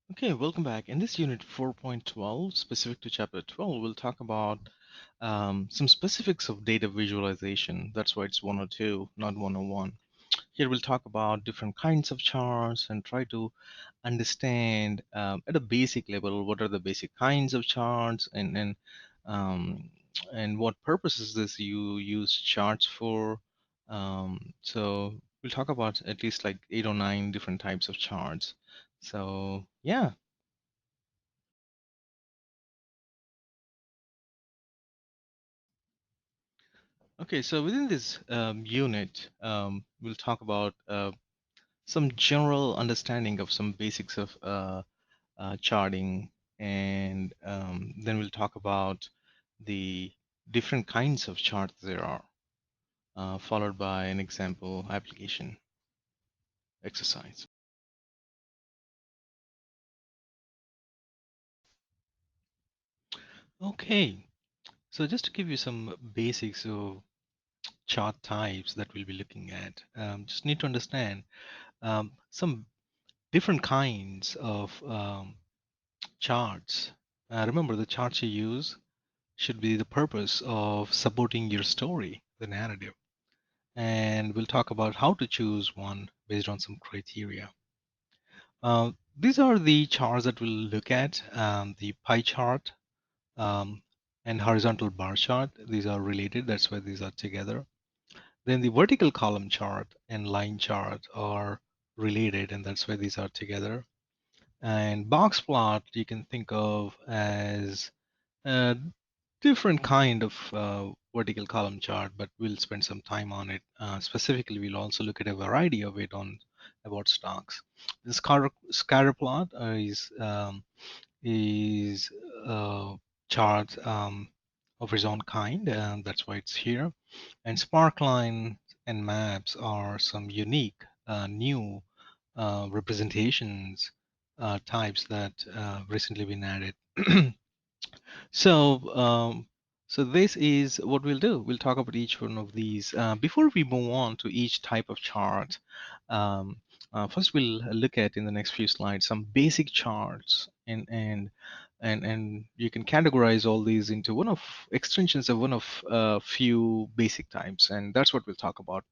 Okay, welcome back. In this unit 4.12, specific to chapter 12, we'll talk about some specifics of data visualization. That's why it's 102, not 101. Here we'll talk about different kinds of charts and try to understand at a basic level what are the basic kinds of charts um, and what purposes this you use charts for. So we'll talk about at least like 8 or 9 different types of charts. So yeah. Okay, so within this unit, we'll talk about some general understanding of some basics of charting, and then we'll talk about the different kinds of charts there are, followed by an example application exercise. Okay, so just to give you some basics of chart types that we'll be looking at, just need to understand some different kinds of charts. Remember, the charts you use should be the purpose of supporting your story, the narrative. And we'll talk about how to choose one based on some criteria. These are the charts that we'll look at, the pie chart um, and horizontal bar chart. These are related, that's why these are together. Then the vertical column chart and line chart are related, and that's why these are together. And box plot you can think of as a different kind of vertical column chart, but we'll spend some time on it. Specifically, we'll also look at a variety of it on about stocks. The scatter plot is a chart of its own kind, and that's why it's here. And sparkline and maps are some unique new representations types that recently been added. So, so this is what we'll do. We'll talk about each one of these. Before we move on to each type of chart, um, first we'll look at in the next few slides some basic charts, and you can categorize all these into one of extensions of one of few basic types, and that's what we'll talk about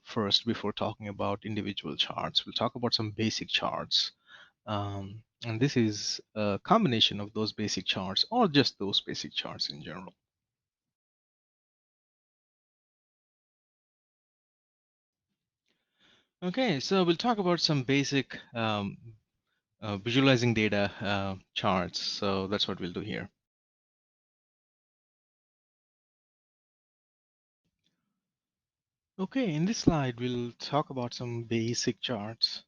first before talking about individual charts. We'll talk about some basic charts. And this is a combination of those basic charts or just those basic charts in general. Okay, so we'll talk about some basic visualizing data charts. So that's what we'll do here. Okay, in this slide, we'll talk about some basic charts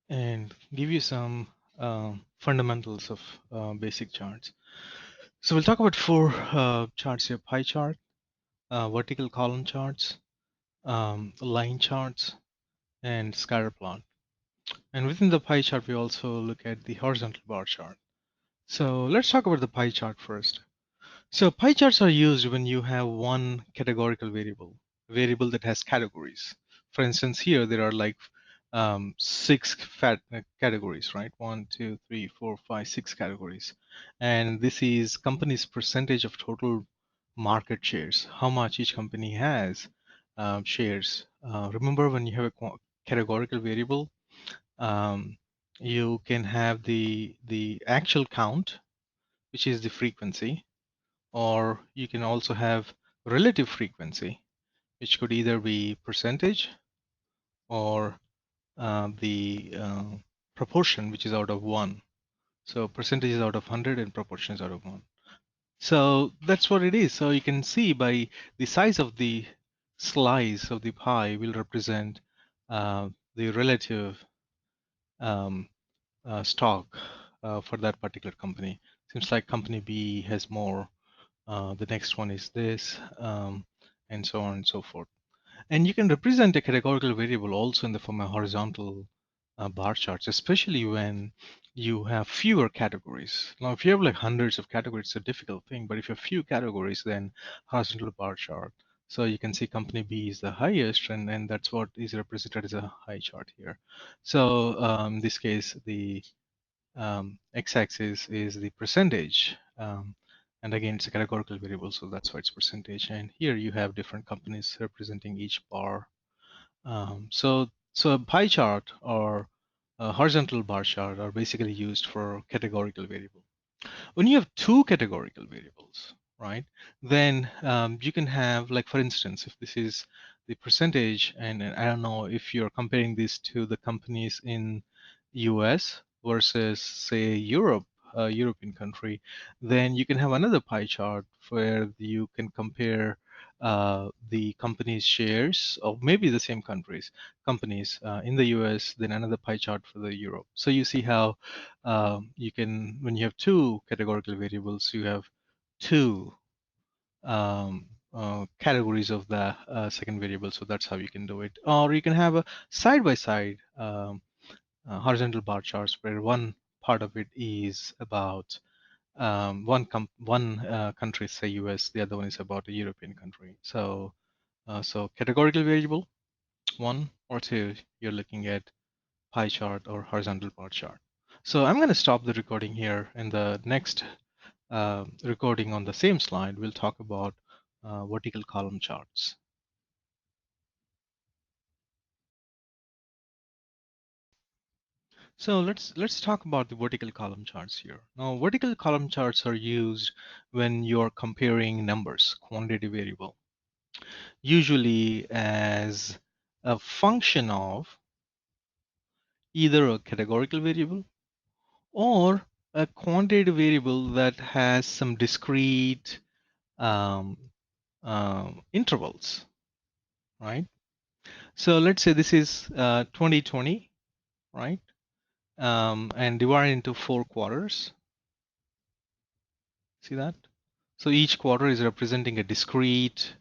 and give you some fundamentals of basic charts. So we'll talk about four charts here: pie chart, vertical column charts, line charts, and scatter plot. And within the pie chart, we also look at the horizontal bar chart. So let's talk about the pie chart first. So pie charts are used when you have one categorical variable that has categories. For instance, here there are like six categories, right? One, two, three, four, five, six categories. And this is company's percentage of total market shares, how much each company has shares. Remember when you have a categorical variable, um, you can have the actual count, which is the frequency, or you can also have relative frequency, which could either be percentage or the proportion, which is out of 1. So percentage is out of 100 and proportion is out of 1. So that's what it is. So you can see by the size of the slice of the pie will represent the relative um, stock for that particular company. Seems like company B has more. The next one is this, and so on and so forth. And you can represent a categorical variable also in the form of horizontal bar charts, especially when you have fewer categories. Now, if you have like hundreds of categories, it's a difficult thing. But if you have few categories, then horizontal bar chart. So you can see company B is the highest, and that's what is represented as a high chart here. So in this case, the x-axis is the percentage. And again, it's a categorical variable, so that's why it's percentage. And here you have different companies representing each bar. So a pie chart or a horizontal bar chart are basically used for categorical variable. When you have two categorical variables, right, then you can have, like, for instance, if this is the percentage, and I don't know if you're comparing this to the companies in US versus, say, Europe, a European country, then you can have another pie chart where you can compare the company's shares of maybe the same companies in the US, then another pie chart for the Europe. So you see how you can, when you have two categorical variables, you have two categories of the second variable. So that's how you can do it. Or you can have a side-by-side horizontal bar charts where one part of it is about one country, say US, the other one is about a European country. So categorical variable, one or two, you're looking at pie chart or horizontal bar chart. So I'm going to stop the recording here. In the next recording on the same slide, we'll talk about vertical column charts. So let's talk about the vertical column charts here. Now, vertical column charts are used when you're comparing numbers, quantitative variable, usually as a function of either a categorical variable or a quantitative variable that has some discrete um, intervals, right? So let's say this is 2020, right? And divided into 4 quarters. See that? So each quarter is representing a discrete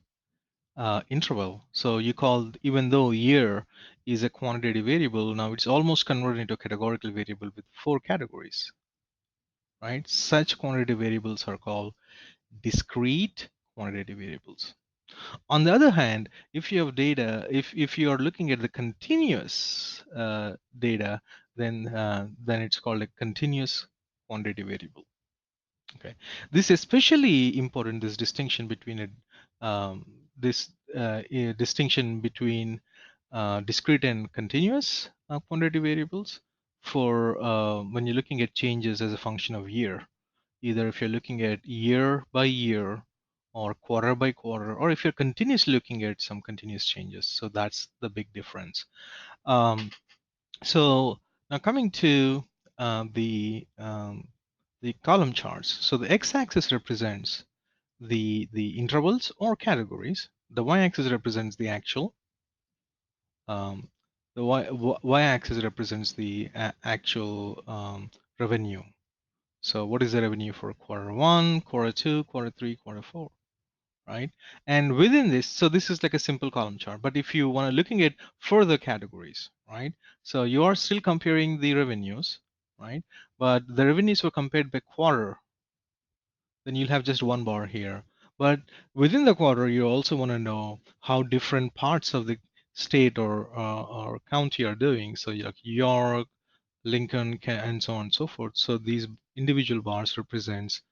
interval. So you call, even though year is a quantitative variable, now it's almost converted into a categorical variable with 4 categories, right? Such quantitative variables are called discrete quantitative variables. On the other hand, if you have data, if you are looking at the continuous data, then it's called a continuous quantitative variable. Okay, this is especially important. This distinction between distinction between discrete and continuous quantitative variables for when you're looking at changes as a function of year, either if you're looking at year by year or quarter by quarter, or if you're continuously looking at some continuous changes. So that's the big difference. So now coming to the column charts. So the x-axis represents the intervals or categories. The y-axis represents the actual. Um, the y-axis represents the actual revenue. So what is the revenue for quarter one, quarter two, quarter three, quarter four, right? And within this, so this is like a simple column chart. But if you want to looking at further categories, right? So you are still comparing the revenues, right? But the revenues were compared by quarter, then you'll have just one bar here. But within the quarter, you also want to know how different parts of the state or county are doing. So like York, Lincoln, and so on and so forth. So these individual bars represents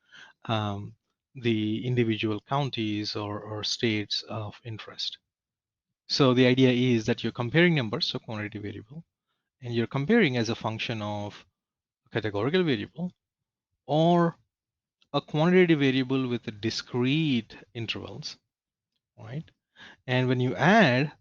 the individual counties or states of interest. So the idea is that you're comparing numbers, so quantitative variable, and you're comparing as a function of a categorical variable or a quantitative variable with a discrete intervals, right? And when you add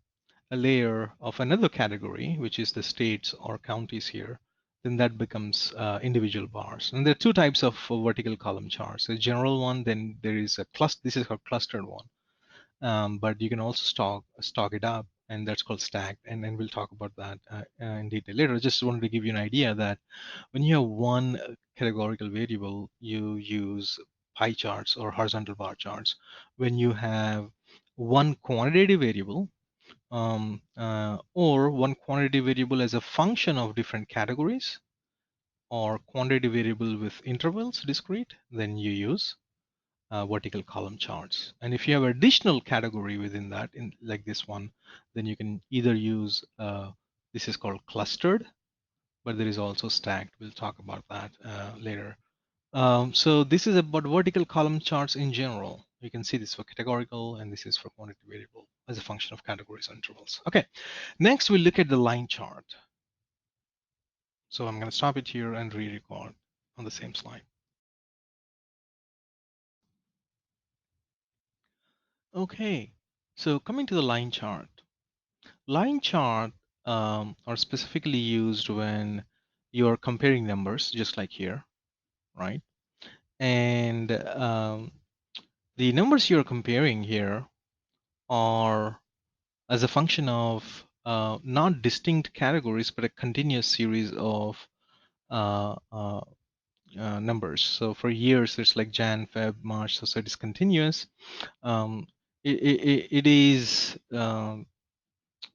a layer of another category, which is the states or counties here, then that becomes individual bars. And there are two types of vertical column charts. A general one, then there is a cluster. This is called clustered one. But you can also stock it up, and that's called stacked. And then we'll talk about that in detail later. I just wanted to give you an idea that when you have one categorical variable, you use pie charts or horizontal bar charts. When you have one quantitative variable, or one quantitative variable as a function of different categories, or quantitative variable with intervals discrete, then you use vertical column charts. And if you have additional category within that, in like this one, then you can either use this is called clustered, but there is also stacked. We'll talk about that later. So this is about vertical column charts in general. You can see this for categorical, and this is for quantity variable as a function of categories and intervals. Okay, next we'll look at the line chart. So I'm going to stop it here and re-record on the same slide. Okay, so coming to the line chart. Line chart are specifically used when you're comparing numbers, just like here, right? And the numbers you're comparing here are as a function of not distinct categories, but a continuous series of uh, uh, numbers. So for years, there's like Jan, Feb, March, so it is continuous. Um, it is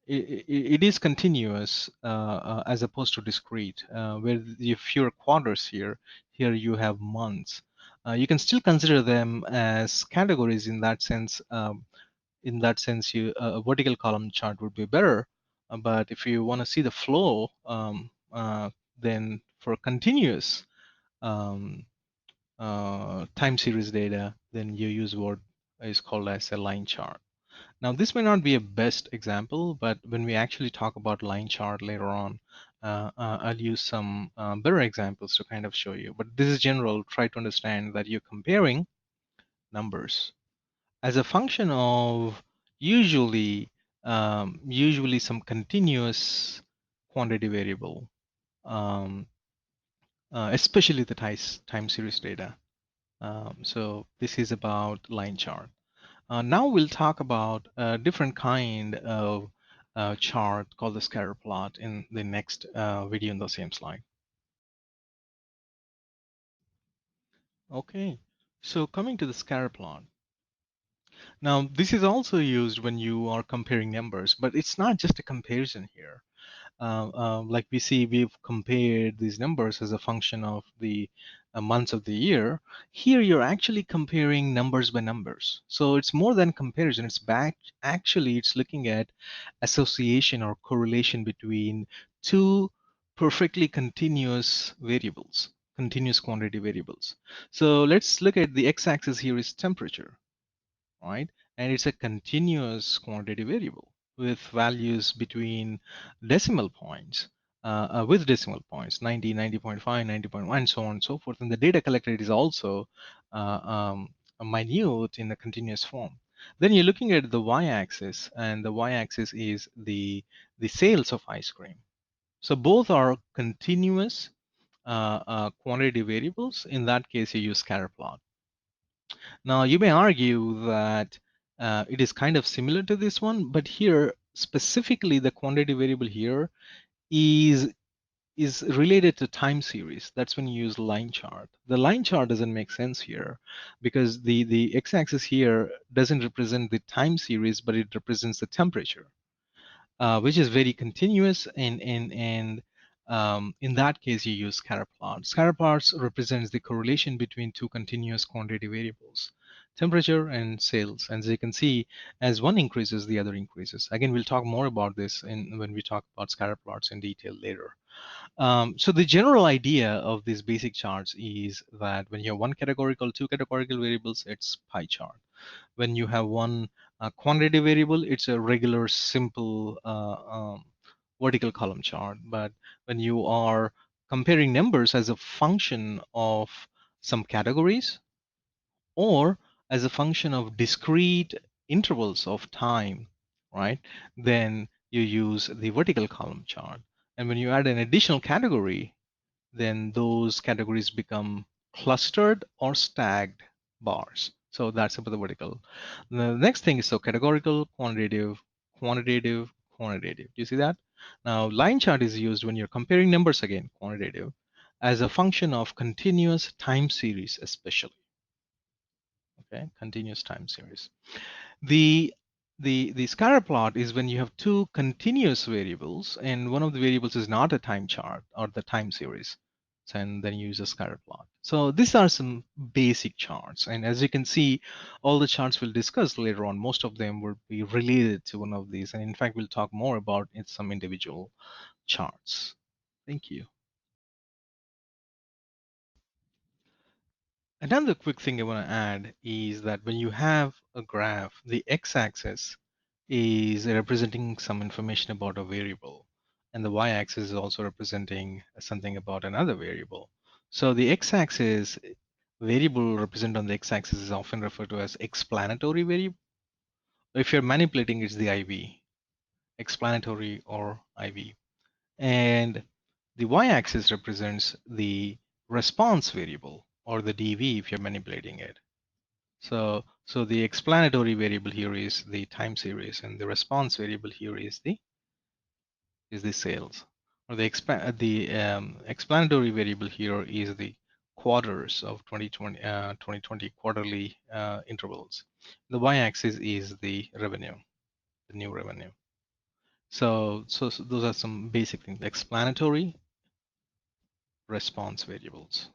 it is continuous as opposed to discrete, where you have fewer quarters here. Here you have months. You can still consider them as categories in that sense. A vertical column chart would be better. But if you want to see the flow, then for continuous um, time series data, then you use what is called as a line chart. Now, this may not be a best example, but when we actually talk about line chart later on, I'll use some better examples to kind of show you. But this is general. Try to understand that you're comparing numbers as a function of usually usually some continuous quantity variable, um, especially the time series data. So this is about line chart. Now we'll talk about a different kind of chart called the scatter plot in the next video in the same slide. Okay, so coming to the scatter plot. Now this is also used when you are comparing numbers, but it's not just a comparison here. Like we see, we've compared these numbers as a function of the months of the year. Here, you're actually comparing numbers by numbers. So it's more than comparison. It's back. Actually, it's looking at association or correlation between two perfectly continuous variables, continuous quantity variables. So let's look at the x-axis here is temperature, right? And it's a continuous quantity variable with values between decimal points, with decimal points, 90, 90.5, 90.1, and so on and so forth. And the data collected is also minute in a continuous form. Then you're looking at the y-axis, and the y-axis is the sales of ice cream. So both are continuous quantity variables. In that case, you use scatter plot. Now, you may argue that it is kind of similar to this one, but here, specifically the quantity variable here is is related to time series. That's when you use line chart. The line chart doesn't make sense here because the x-axis here doesn't represent the time series, but it represents the temperature, which is very continuous. And in that case, you use scatter plots. Scatter plots represents the correlation between two continuous quantity variables, temperature and sales. And as you can see, as one increases, the other increases. Again, we'll talk more about this when we talk about scatter plots in detail later. So the general idea of these basic charts is that when you have one categorical, two categorical variables, it's pie chart. When you have one quantity variable, it's a regular simple vertical column chart. But when you are comparing numbers as a function of some categories or as a function of discrete intervals of time, right? Then you use the vertical column chart. And when you add an additional category, then those categories become clustered or stacked bars. So that's about the vertical. The next thing is so categorical, quantitative, quantitative, quantitative. Do you see that? Now, line chart is used when you're comparing numbers again, quantitative, as a function of continuous time series, especially. Okay, continuous time series. The the scatter plot is when you have two continuous variables and one of the variables is not a time chart or the time series. So, and then you use a scatter plot. So these are some basic charts. And as you can see, all the charts we'll discuss later on, most of them will be related to one of these. And in fact, we'll talk more about some individual charts. Thank you. Another quick thing I want to add is that when you have a graph, the x-axis is representing some information about a variable, and the y-axis is also representing something about another variable. So the x-axis variable represented on the x-axis is often referred to as explanatory variable. If you're manipulating, it's the IV, explanatory or IV. And the y-axis represents the response variable or the DV if you're manipulating it. So the explanatory variable here is the time series, and the response variable here is the sales. Or the explanatory variable here is the quarters of 2020 quarterly intervals. The y-axis is the revenue, the new revenue. So those are some basic things: explanatory, response variables.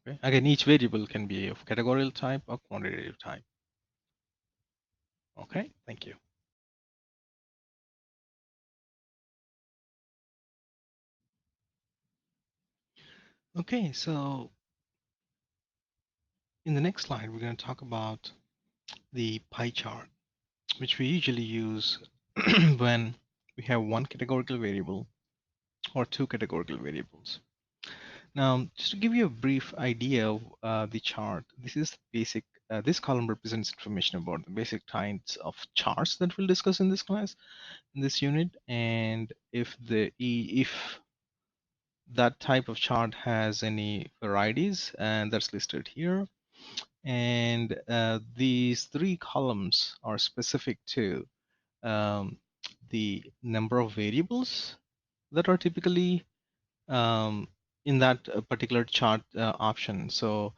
Okay. Again, each variable can be of categorical type or quantitative type. Okay, thank you. Okay, so in the next slide, we're going to talk about the pie chart, which we usually use when we have one categorical variable or two categorical variables. Now, just to give you a brief idea of the chart, this is basic. This column represents information about the basic kinds of charts that we'll discuss in this class, in this unit, and if that type of chart has any varieties, and that's listed here. And these three columns are specific to the number of variables that are typically in that particular chart option. So,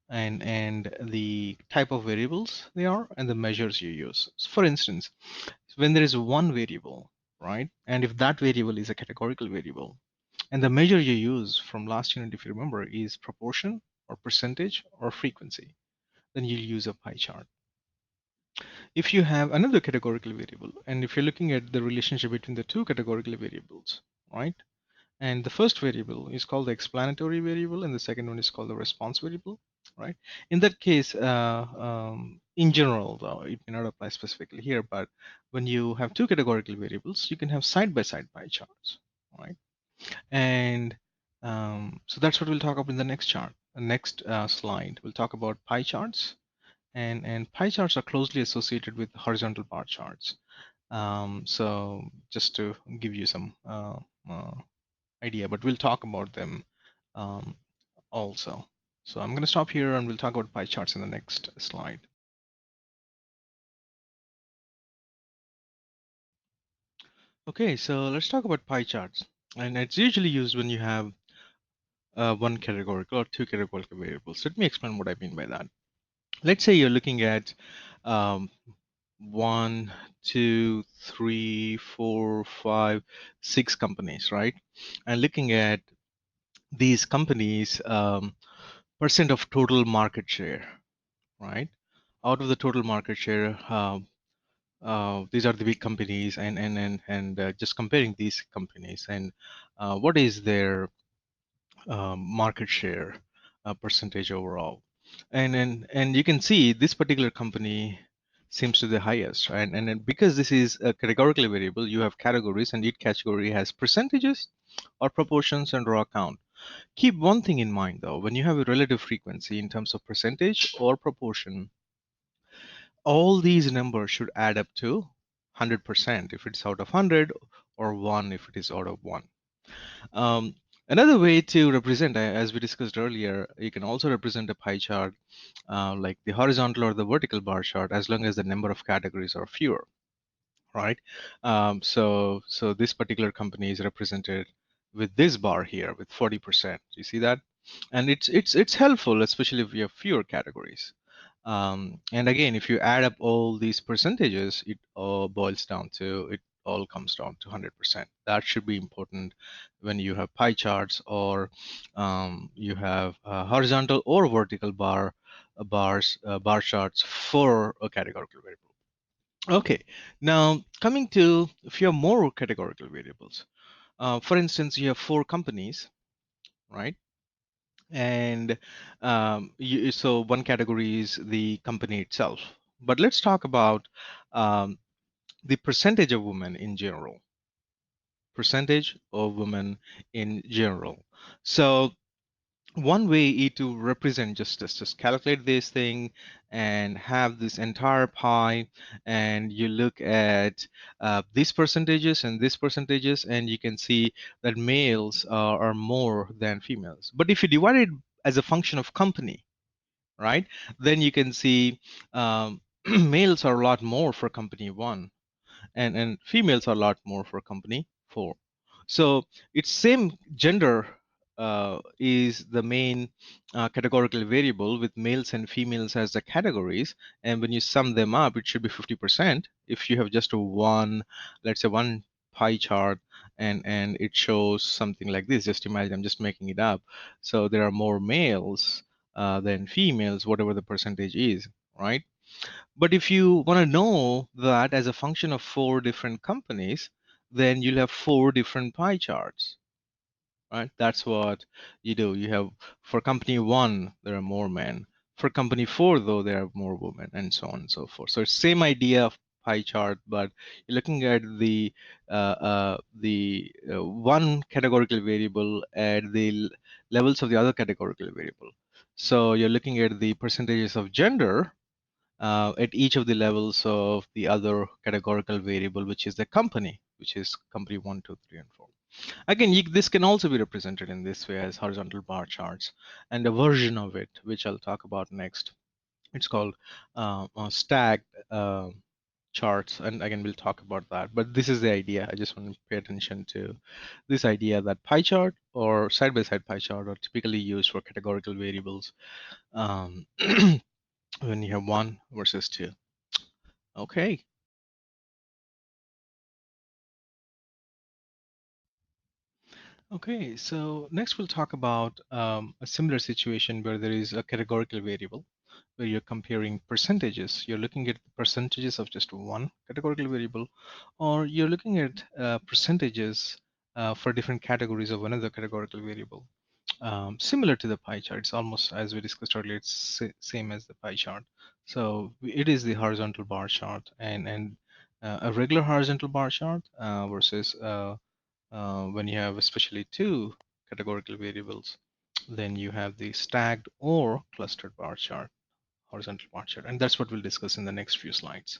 and the type of variables they are and the measures you use. So for instance, when there is one variable, right? And if that variable is a categorical variable, and the measure you use from last unit, if you remember, is proportion or percentage or frequency, then you'll use a pie chart. If you have another categorical variable, and if you're looking at the relationship between the two categorical variables, right? And the first variable is called the explanatory variable, and the second one is called the response variable, right? In that case, in general, though, it may not apply specifically here, but when you have two categorical variables, you can have side-by-side pie charts, right? And so that's what we'll talk about in the next chart. The next slide, we'll talk about pie charts, and pie charts are closely associated with horizontal bar charts. So just to give you some idea, but we'll talk about them um, also. So I'm going to stop here and we'll talk about pie charts in the next slide. Okay, so let's talk about pie charts. And it's usually used when you have one categorical or two categorical variables. Let me explain what I mean by that. Let's say you're looking at um, 1, 2, 3, 4, 5, 6 companies, right? And looking at these companies, percent of total market share, right? Out of the total market share, these are the big companies, and just comparing these companies and what is their market share percentage overall, and you can see this particular company seems to be the highest, right? And then because this is a categorical variable, you have categories, and each category has percentages or proportions and raw count. Keep one thing in mind though: when you have a relative frequency in terms of percentage or proportion, all these numbers should add up to 100% if it's out of 100, or 1 if it is out of 1. Um, Another way to represent, as we discussed earlier, you can also represent a pie chart like the horizontal or the vertical bar chart, as long as the number of categories are fewer, right? So this particular company is represented with this bar here with 40%. You see that? And it's helpful, especially if you have fewer categories. And again, if you add up all these percentages, it all boils down to, it all comes down to 100%. That should be important when you have pie charts, or you have horizontal or vertical bar charts for a categorical variable. Okay, now coming to, if you have more categorical variables, for instance, you have four companies, right? And so one category is the company itself. But let's talk about um, the percentage of women in general. Percentage of women in general. So one way is to represent just calculate this thing and have this entire pie, and you look at these percentages and these percentages, and you can see that males are more than females. But if you divide it as a function of company, right, then you can see males are a lot more for company one, and females are a lot more for company four. So it's same gender is the main categorical variable with males and females as the categories, and when you sum them up, it should be 50%. If you have just a one, let's say one pie chart, and it shows something like this. Just imagine, I'm just making it up. So there are more males than females, whatever the percentage is, right? But if you want to know that as a function of four different companies, then you'll have four different pie charts, right? That's what you do. You have for company one, there are more men. For company four, though, there are more women, and so on and so forth. So it's same idea of pie chart, but you're looking at one categorical variable at the levels of the other categorical variable. So you're looking at the percentages of gender at each of the levels of the other categorical variable, which is the company, which is company one, two, three, and four. Again, this can also be represented in this way as horizontal bar charts, and a version of it, which I'll talk about next. It's called stacked charts, and again, we'll talk about that. But this is the idea. I just want to pay attention to this idea that pie chart or side-by-side pie chart are typically used for categorical variables when you have one versus two. Okay. Okay, so next we'll talk about a similar situation where there is a categorical variable where you're comparing percentages. You're looking at percentages of just one categorical variable, or you're looking at percentages for different categories of another categorical variable. Similar to the pie chart, it's almost as we discussed earlier, it's same as the pie chart. So it is the horizontal bar chart, and a regular horizontal bar chart versus when you have especially two categorical variables, then you have the stacked or clustered bar chart, horizontal bar chart, and that's what we'll discuss in the next few slides.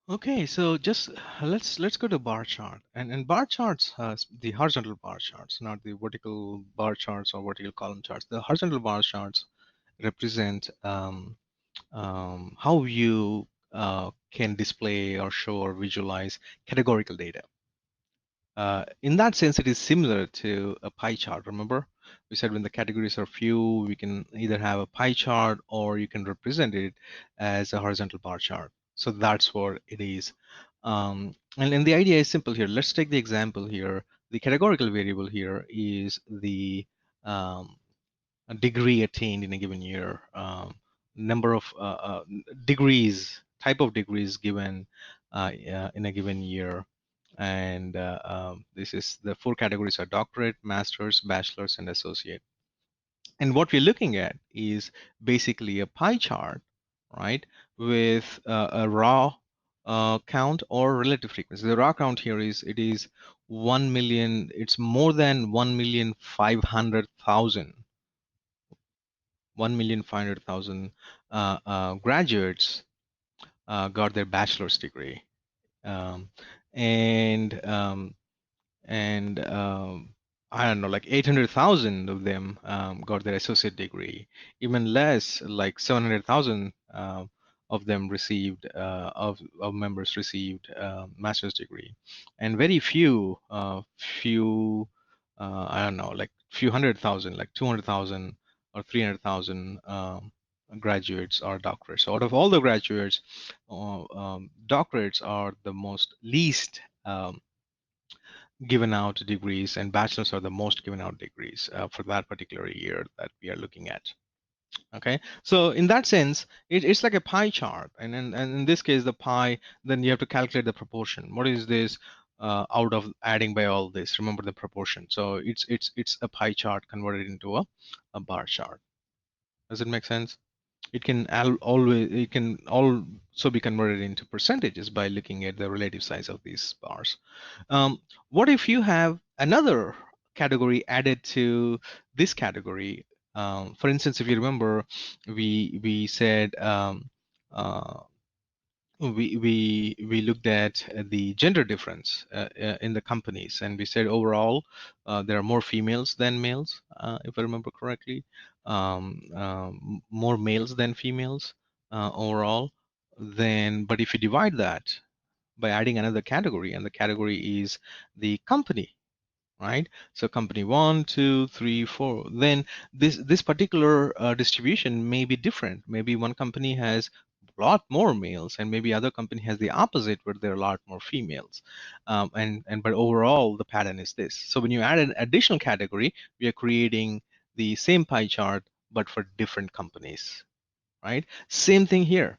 Okay, so just let's go to bar chart, and bar charts, the horizontal bar charts, not the vertical bar charts or vertical column charts. The horizontal bar charts represent how you can display or show or visualize categorical data. In that sense, it is similar to a pie chart. Remember, we said when the categories are few, we can either have a pie chart or you can represent it as a horizontal bar chart. So that's what it is. And the idea is simple here. Let's take the example here. The categorical variable here is the um, degree attained in a given year, number of degrees, type of degrees given in a given year. And this is the four categories are doctorate, master's, bachelor's, and associate. And what we're looking at is basically a pie chart, right, with a raw count or relative frequency. The raw count here is it is 1 million, it's more than 1,500,000 1,500,000 graduates got their bachelor's degree, um, and I don't know, like 800,000 of them got their associate degree. Even less, like 700,000 of them received of members received master's degree, and very few I don't know, like few hundred thousand, like 200,000 or 300,000 graduates are doctorates. So out of all the graduates, doctorates are the most least given out degrees, and bachelors are the most given out degrees for that particular year that we are looking at. Okay, so in that sense, it's like a pie chart, and in this case, the pie, then you have to calculate the proportion. What is this? out of adding by all this. Remember the proportion. So it's a pie chart converted into a bar chart. Does it make sense? It can also be converted into percentages by looking at the relative size of these bars. What if you have another category added to this category? For instance, if you remember, we said uh, we looked at the gender difference in the companies, and we said overall there are more females than males, if I remember correctly, more males than females overall. Then, but if you divide that by adding another category, and the category is the company, right? So company one, two, three, four. Then this particular distribution may be different. Maybe one company has a lot more males, and maybe other company has the opposite, where there are a lot more females. And but overall, the pattern is this. So when you add an additional category, we are creating the same pie chart, but for different companies, right? Same thing here.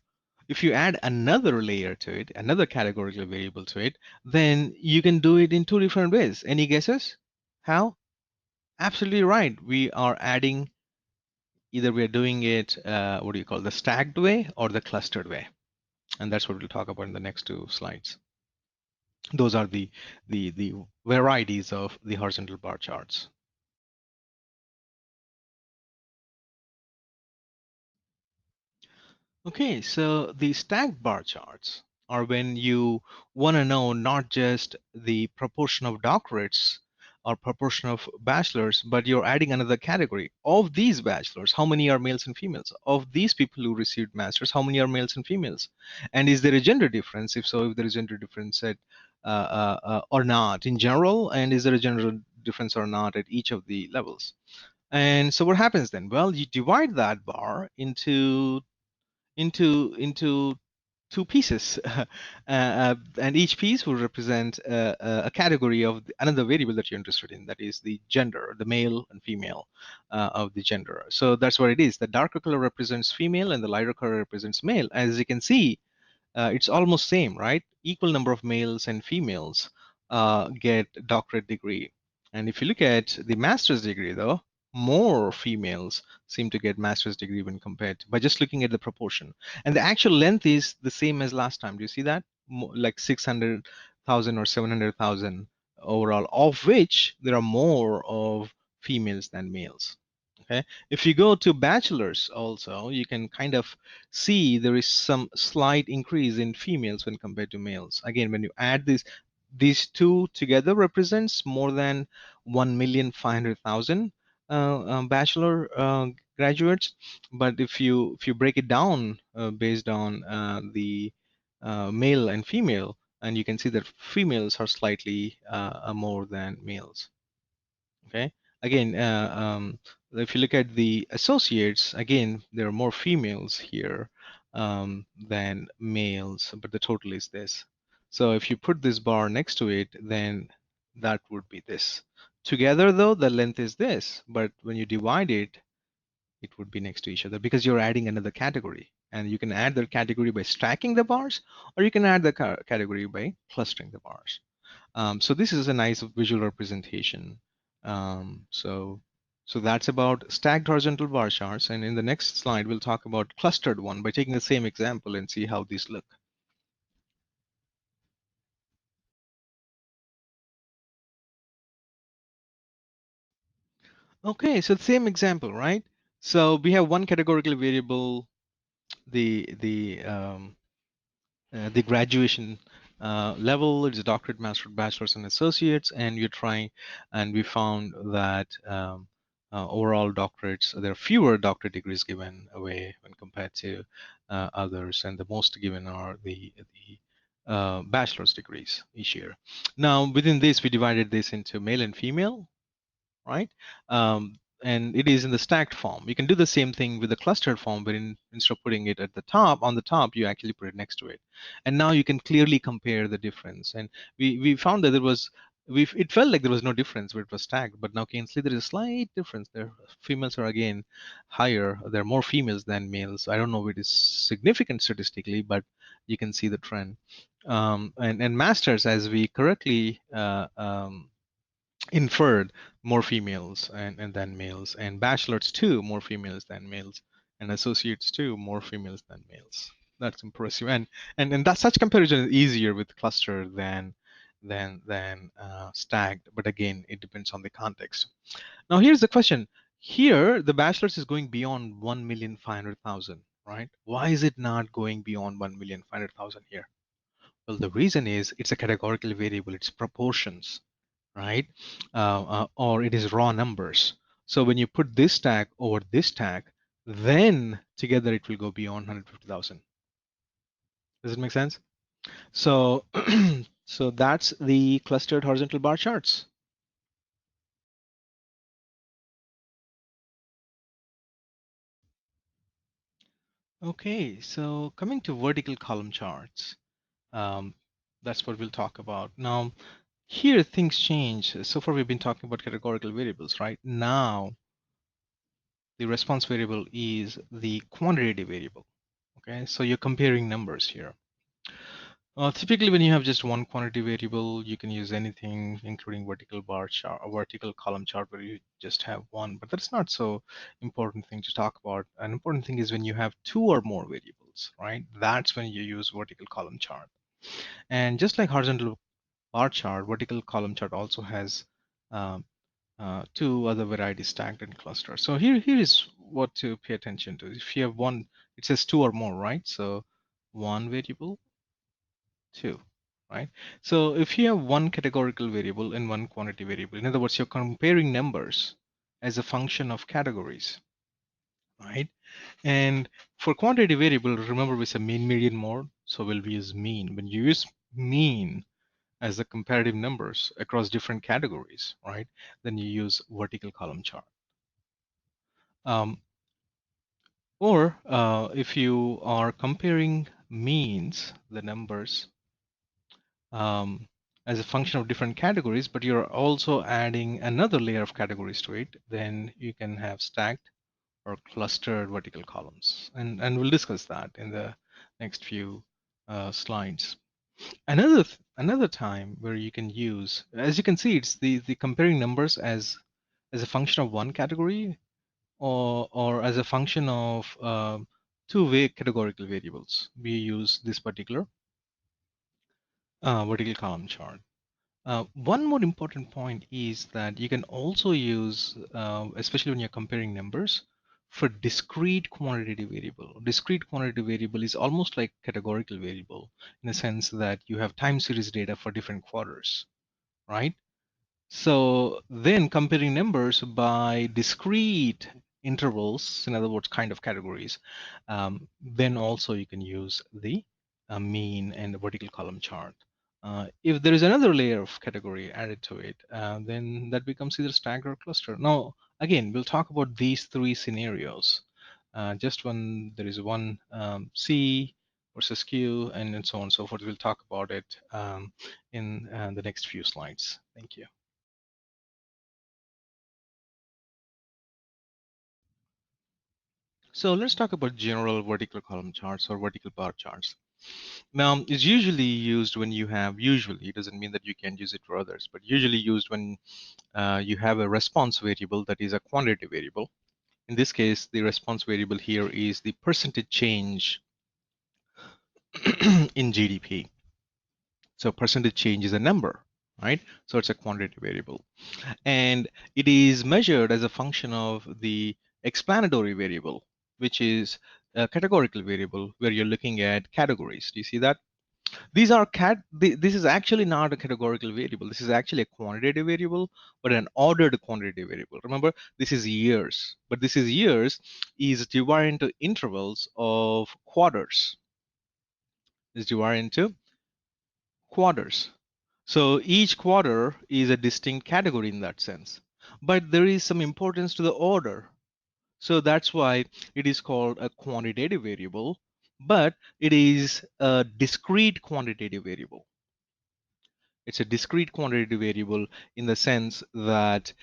If you add another layer to it, another categorical variable to it, then you can do it in two different ways. Any guesses? How? Absolutely right. We are adding, either we are doing it, what do you call, the stacked way or the clustered way. And that's what we'll talk about in the next two slides. Those are the varieties of the horizontal bar charts. Okay, so the stacked bar charts are when you want to know not just the proportion of doctorates or proportion of bachelors, but you're adding another category. Of these bachelors, how many are males and females? Of these people who received masters, how many are males and females? And is there a gender difference? If so, if there is gender difference or not in general, and is there a gender difference or not at each of the levels? And so what happens then? Well, you divide that bar into two pieces, and each piece will represent a category of another variable that you're interested in. That is the gender, the male and female of the gender. So that's what it is. The darker color represents female, and the lighter color represents male. As you can see, it's almost same, right? Equal number of males and females get doctorate degree. And if you look at the master's degree, though, more females seem to get master's degree when compared to, by just looking at the proportion. And the actual length is the same as last time. Do you see that? Like 600,000 or 700,000 overall, of which there are more of females than males. Okay, if you go to bachelors also, you can kind of see there is some slight increase in females when compared to males. Again, when you add these two together represents more than 1,500,000 bachelor graduates. But if you break it down based on the male and female, and you can see that females are slightly more than males. Okay, again, if you look at the associates, again, there are more females here than males, but the total is this. So if you put this bar next to it, then that would be this. Together, though, the length is this, but when you divide it, it would be next to each other because you're adding another category. And you can add the category by stacking the bars, or you can add the category by clustering the bars. So this is a nice visual representation. So that's about stacked horizontal bar charts. And in the next slide, we'll talk about clustered one by taking the same example and see how these look. Okay, so the same example, right? So we have one categorical variable, the graduation level. It's a doctorate, master, bachelor's, and associates, and we're trying, and we found that overall doctorates, there are fewer doctorate degrees given away when compared to others, and the most given are the bachelor's degrees each year. Now, within this, we divided this into male and female, right? And it is in the stacked form. You can do the same thing with the clustered form, but instead of putting it at the top, on the top, you actually put it next to it. And now you can clearly compare the difference. And we found that there was it felt like there was no difference where it was stacked, but now can see there is a slight difference there. Females are again higher. There are more females than males. I don't know if it is significant statistically, but you can see the trend. And masters, as we correctly inferred, more females and than males, and bachelors too, more females than males, and associates too, more females than males. That's impressive, and that such comparison is easier with cluster than stacked. But again, it depends on the context. Now here's the question. Here, the bachelors is going beyond 1,500,000, right? Why is it not going beyond 1,500,000 here? Well, the reason is it's a categorical variable. It's proportions, right? Or it is raw numbers. So when you put this tag over this tag, then together it will go beyond 150,000. Does it make sense? So, so that's the clustered horizontal bar charts. Okay, so coming to vertical column charts, um, that's what we'll talk about. Now, here things change. So far we've been talking about categorical variables, right? Now, the response variable is the quantitative variable. Okay, so you're comparing numbers here. Typically, when you have just one quantity variable, you can use anything, including vertical bar chart or vertical column chart, where you just have one. But that's not so important thing to talk about. An important thing is when you have two or more variables, right? That's when you use vertical column chart. And just like horizontal bar chart, vertical column chart also has um, two other varieties stacked and clustered. So here is what to pay attention to. If you have one, it says two or more, right? So one variable, two, right? So if you have one categorical variable and one quantity variable, in other words, you're comparing numbers as a function of categories, right? And for quantity variable, remember we said mean, median, mode. So we'll use mean. When you use mean as the comparative numbers across different categories, right? Then you use vertical column chart. Or if you are comparing means, the numbers um, as a function of different categories, but you're also adding another layer of categories to it, then you can have stacked or clustered vertical columns. And we'll discuss that in the next few slides. Another time where you can use, as you can see, it's the comparing numbers as a function of one category or as a function of two categorical variables. We use this particular vertical column chart. One more important point is that you can also use, especially when you're comparing numbers, for discrete quantitative variable. Discrete quantitative variable is almost like categorical variable in the sense that you have time series data for different quarters, right? So then comparing numbers by discrete intervals, in other words, kind of categories, then also you can use the mean and the vertical column chart. If there is another layer of category added to it, then that becomes either stack or cluster. Now, again, we'll talk about these three scenarios. Just when there is one C versus Q and so on and so forth, we'll talk about it in the next few slides. Thank you. So let's talk about general vertical column charts or vertical bar charts. Now, it's usually used when you have, usually, it doesn't mean that you can't use it for others, but usually used when you have a response variable that is a quantitative variable. In this case, the response variable here is the percentage change in GDP. So percentage change is a number, right? So it's a quantitative variable. And it is measured as a function of the explanatory variable, which is a categorical variable where you're looking at categories. Do you see that? These are this is actually not a categorical variable. This is actually a quantitative variable, but an ordered quantitative variable. Remember, this is years, but this is years is divided into intervals of quarters. Is divided into quarters. So each quarter is a distinct category in that sense. But there is some importance to the order. So that's why it is called a quantitative variable, but it is a discrete quantitative variable. It's a discrete quantitative variable in the sense that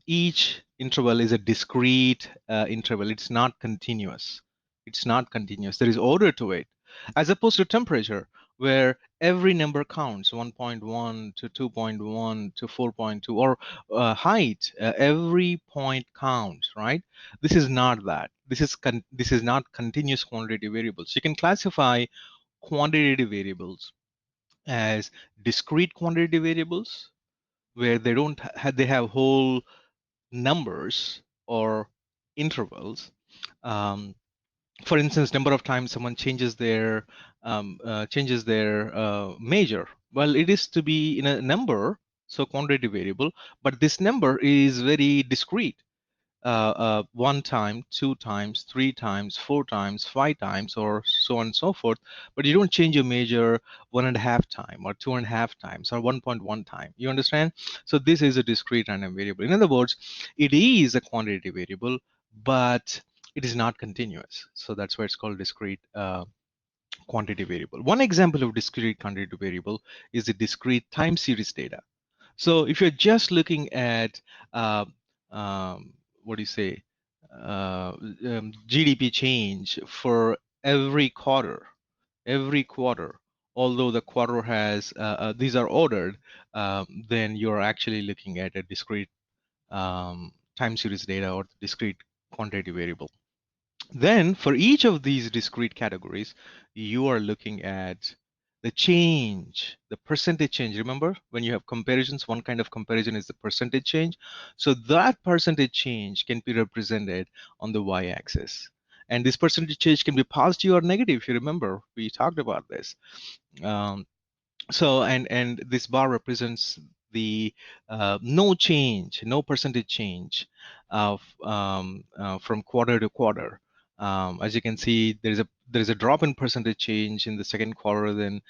each interval is a discrete interval. It's not continuous. It's not continuous. There is order to it, as opposed to temperature, where every number counts: 1.1 to 2.1 to 4.2, or height. Every point counts, right? This is not that. This is not continuous quantitative variables. You can classify quantitative variables as discrete quantitative variables, where they don't they have whole numbers or intervals. Um, for instance, number of times someone changes their major. Well, it is to be in a number, so quantitative variable, but this number is very discrete. One time, two times, three times, four times, five times, or so on and so forth. But you don't change your major 1.5 time or 2.5 times or 1.1 time. You understand? So this is a discrete random variable. In other words, it is a quantitative variable, but it is not continuous. So that's why it's called discrete quantitative variable. One example of discrete quantitative variable is the discrete time series data. So if you're just looking at uh, what do you say, GDP change for every quarter, although the quarter has these are ordered, then you're actually looking at a discrete time series data or discrete quantitative variable. Then for each of these discrete categories, you are looking at the change, the percentage change. Remember, when you have comparisons, one kind of comparison is the percentage change. So that percentage change can be represented on the y-axis. And this percentage change can be positive or negative. If you remember, we talked about this. Um, so and this bar represents the no change, no percentage change of from quarter to quarter. As you can see, there is a drop in percentage change in the second quarter. Then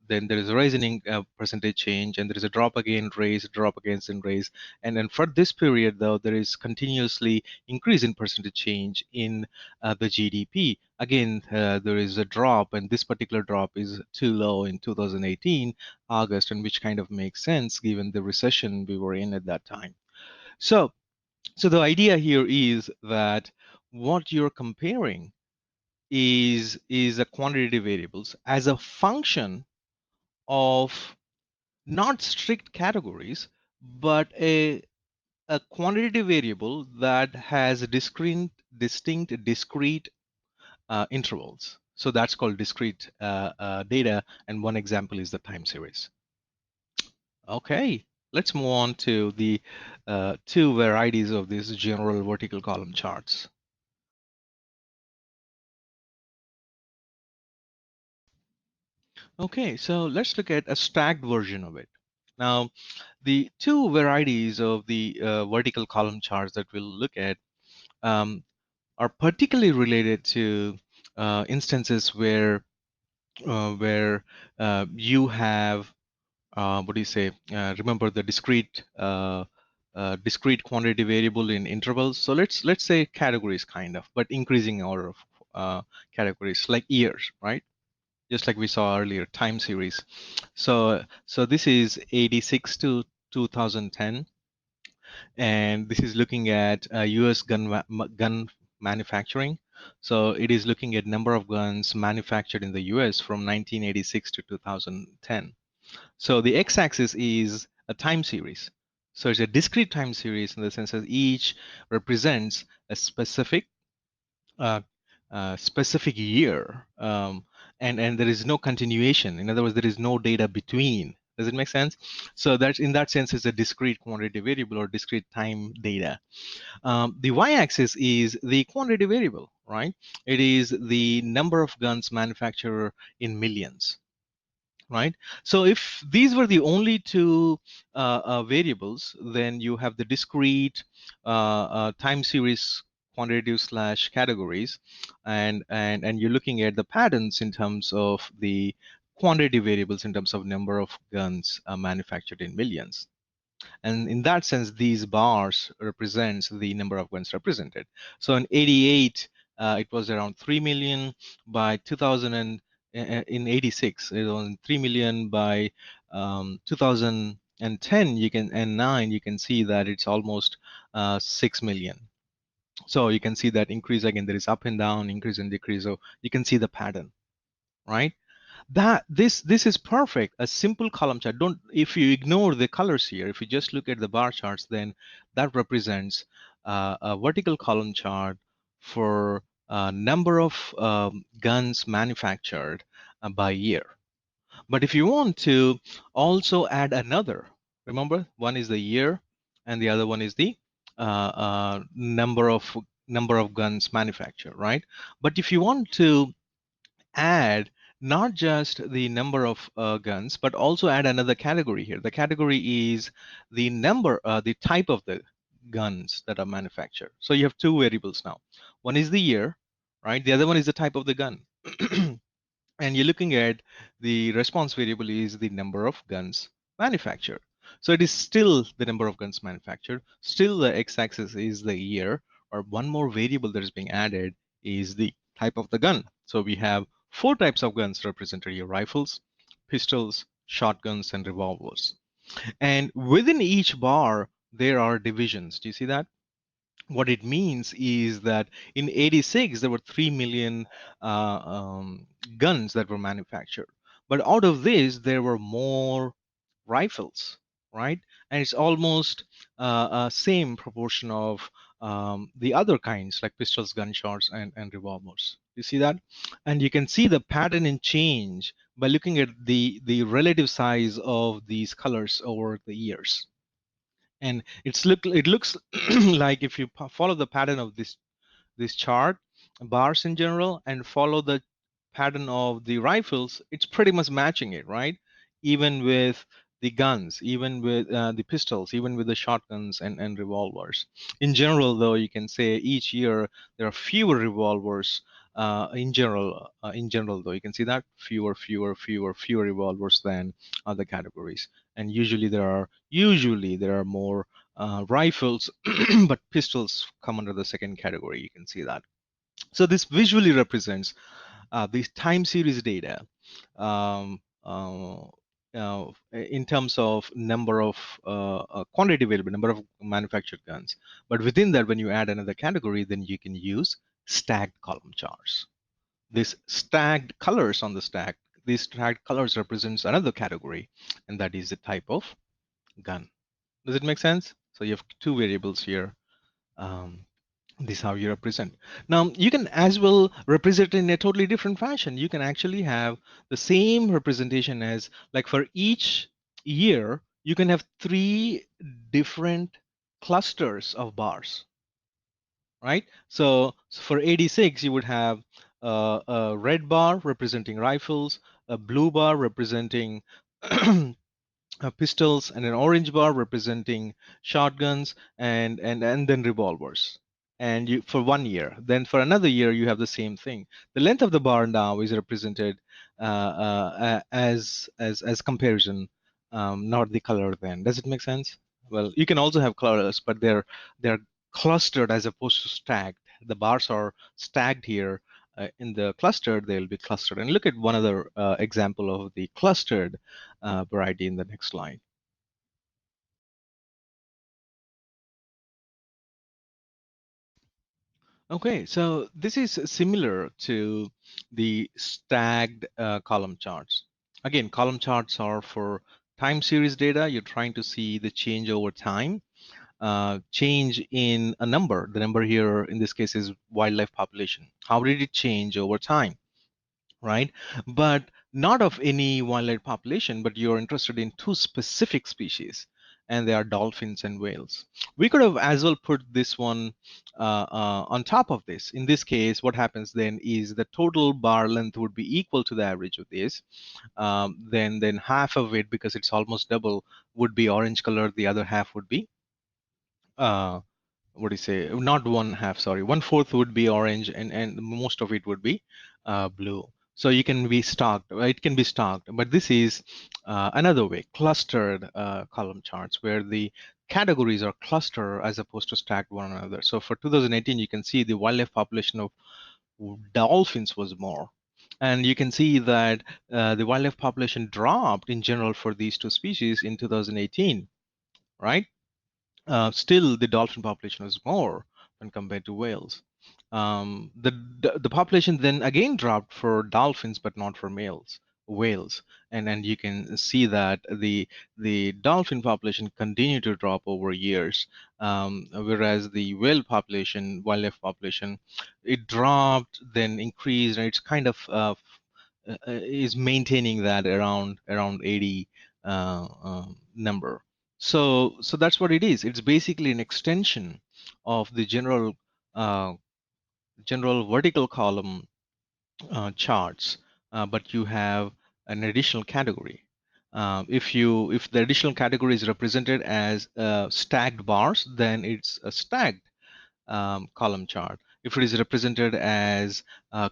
there is a rise in percentage change, and there is a drop again, raise, drop against, and raise. And then for this period, though, there is continuously increase in percentage change in the GDP. Again, there is a drop, and this particular drop is too low in 2018 August, and which kind of makes sense given the recession we were in at that time. So the idea here is that what you're comparing is a quantitative variables as a function of not strict categories, but a quantitative variable that has distinct discrete intervals. So that's called discrete data, and one example is the time series. Okay, let's move on to the two varieties of these general vertical column charts. Okay, so let's look at a stacked version of it. Now, the two varieties of the vertical column charts that we'll look at are particularly related to instances where you have what do you say? Remember the discrete quantity variable in intervals. So let's say categories, kind of, but increasing order of categories like years, right? Just like we saw earlier, time series. So this is 86 to 2010, and this is looking at U.S. gun manufacturing. So it is looking at number of guns manufactured in the U.S. from 1986 to 2010. So the x-axis is a time series. So it's a discrete time series in the sense that each represents a uh, specific year, and there is no continuation. In other words, there is no data between. Does it make sense? So that's in that sense, it's a discrete quantitative variable or discrete time data. The y-axis is the quantitative variable, right? It is the number of guns manufactured in millions, right? So if these were the only two variables, then you have the discrete time series quantitative slash categories, and you're looking at the patterns in terms of the quantitative variables in terms of number of guns manufactured in millions. And in that sense, these bars represents the number of guns represented. So in 88, it was around 3 million. By 2000 in 86, it was 3 million. By 2010 you can and 9 you can see that it's almost 6 million. So you can see that increase again. There is up and down, increase and decrease. So you can see the pattern, right? That this is perfect. A simple column chart. Don't if you ignore the colors here. If you just look at the bar charts, then that represents a vertical column chart for number of guns manufactured by year. But if you want to also add another, remember one is the year and the other one is the number of guns manufactured, right? But if you want to add not just the number of guns, but also add another category here. The category is the number, the type of the guns that are manufactured. So you have two variables now. One is the year, right? The other one is the type of the gun. And you're looking at the response variable is the number of guns manufactured. So it is still the number of guns manufactured. Still the x-axis is the year, or one more variable that is being added is the type of the gun. So we have four types of guns represented here: rifles, pistols, shotguns, and revolvers. And within each bar, there are divisions. Do you see that? What it means is that in 86 there were 3 million guns that were manufactured, but out of this there were more rifles, right? And it's almost same proportion of the other kinds like pistols, gunshots, and revolvers. You see that? And you can see the pattern in change by looking at the relative size of these colors over the years. And it looks like if you follow the pattern of this chart, bars in general, and follow the pattern of the rifles, it's pretty much matching it, right? Even with the guns, even with the pistols, even with the shotguns and revolvers. In general, though, you can say each year there are fewer revolvers. In general, though, you can see that fewer revolvers than other categories, and usually there are more rifles, but pistols come under the second category. You can see that. So this visually represents the time series data um, in terms of number of quantity available, number of manufactured guns. But within that, when you add another category, then you can use stacked column charts. This stacked colors on the stack, these stacked colors represents another category, and that is the type of gun. Does it make sense? So you have two variables here. Um, this is how you represent. Now you can as well represent it in a totally different fashion. You can actually have the same representation as, like, for each year you can have three different clusters of bars, right? So for 86 you would have a red bar representing rifles, a blue bar representing pistols, and an orange bar representing shotguns, and then revolvers. And you for 1 year. Then for another year, you have the same thing. The length of the bar now is represented as comparison, not the color. Then does it make sense? Well, you can also have colors, but they're clustered as opposed to stacked. The bars are stacked here. In the clustered, they'll be clustered. And look at one other example of the clustered variety in the next slide. Okay, so this is similar to the stacked column charts. Again, column charts are for time series data. You're trying to see the change over time, change in a number. The number here in this case is wildlife population. How did it change over time? Right? But not of any wildlife population, but you're interested in two specific species, and they are dolphins and whales. We could have as well put this one on top of this. In this case, what happens then is the total bar length would be equal to the average of this. Then half of it, because it's almost double, would be orange color. The other half would be uh, what do you say? Not one half, sorry. 1/4 would be orange, and most of it would be blue. So you can be stocked. It can be stocked, but this is another way, clustered column charts, where the categories are clustered as opposed to stacked one another. So for 2018, you can see the wildlife population of dolphins was more, And you can see that the wildlife population dropped in general for these two species in 2018, right? Still, the dolphin population was more when compared to whales. The population then again dropped for dolphins, but not for whales. And you can see that the dolphin population continued to drop over years, whereas the wildlife population, it dropped, then increased, and it's kind of is maintaining that around 80 number. So that's what it is. It's basically an extension of the uh, general vertical column charts, but you have an additional category. If the additional category is represented as stacked bars, then it's a stacked column chart. If it is represented as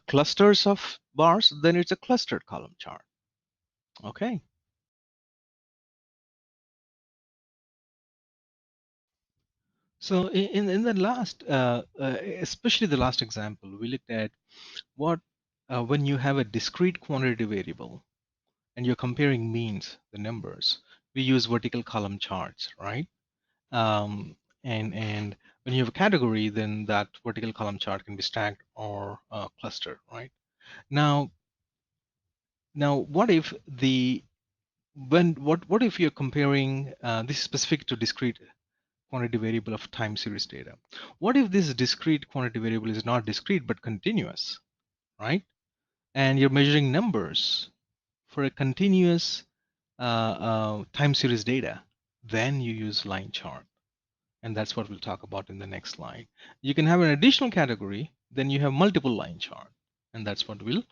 clusters of bars, then it's a clustered column chart. Okay. So in the last, especially the last example, we looked at what when you have a discrete quantity variable and you're comparing means, the numbers, we use vertical column charts, right? Um, and when you have a category, then that vertical column chart can be stacked or clustered, right? Now, what if what if you're comparing this is specific to discrete quantity variable of time series data? What if this discrete quantity variable is not discrete but continuous, right? And you're measuring numbers for a continuous time series data, then you use line chart. And that's what we'll talk about in the next slide. You can have an additional category, then you have multiple line chart. And that's what we'll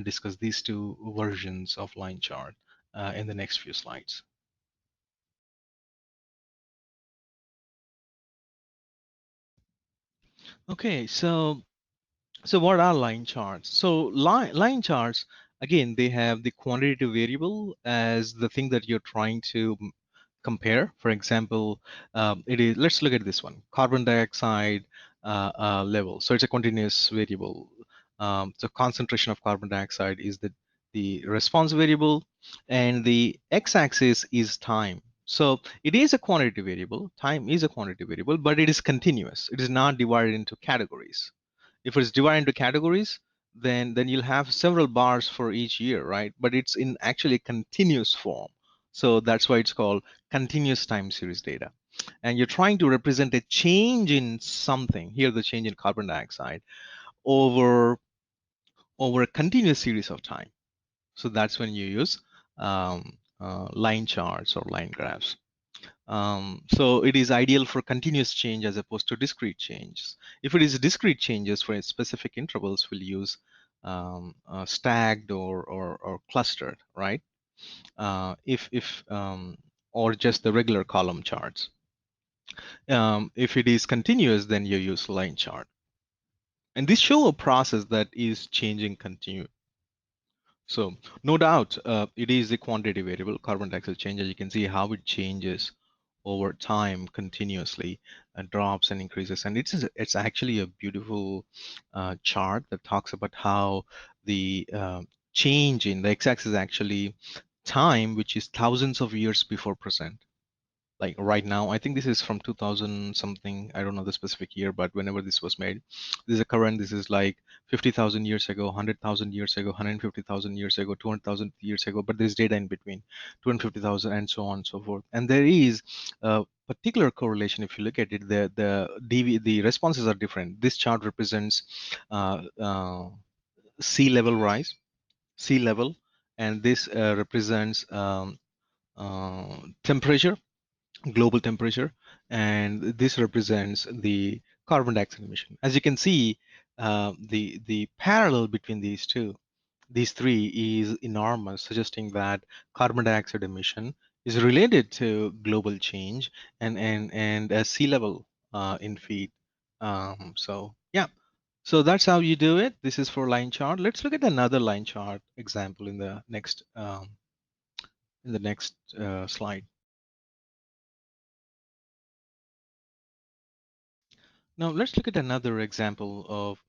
discuss these two versions of line chart in the next few slides. Okay, so what are line charts? So line charts, again, they have the quantitative variable as the thing that you're trying to compare. For example, it is, let's look at this one, carbon dioxide level. So it's a continuous variable. So concentration of carbon dioxide is the response variable, and the x-axis is time. So it is a quantity variable. Time is a quantity variable, but it is continuous. It is not divided into categories. If it's divided into categories, then you'll have several bars for each year, right? But it's in actually continuous form. So that's why it's called continuous time series data. And you're trying to represent a change in something, here the change in carbon dioxide, over a continuous series of time. So that's when you use line charts or line graphs. So it is ideal for continuous change as opposed to discrete changes. If it is discrete changes for specific intervals, we'll use stacked or clustered, right? If or just the regular column charts. If it is continuous, then you use line chart. And this show a process that is changing continue. So no doubt, it is a quantity variable, carbon dioxide changes. You can see how it changes over time continuously, drops and increases. And it's actually a beautiful chart that talks about how the change in the x-axis is actually time, which is thousands of years before present. Like right now, I think this is from 2000 something, I don't know the specific year, but whenever this was made, this is a current. This is like 50,000 years ago, 100,000 years ago, 150,000 years ago, 200,000 years ago, but there's data in between, 250,000, and so on and so forth. And there is a particular correlation. If you look at it, the responses are different. This chart represents sea level rise, sea level, and this represents temperature, global temperature, and this represents the carbon dioxide emission. As you can see, the parallel between these three is enormous, suggesting that carbon dioxide emission is related to global change and sea level in feet. So yeah, so that's how you do it. This is for line chart. Let's look at another line chart example in the next slide. Now let's look at another example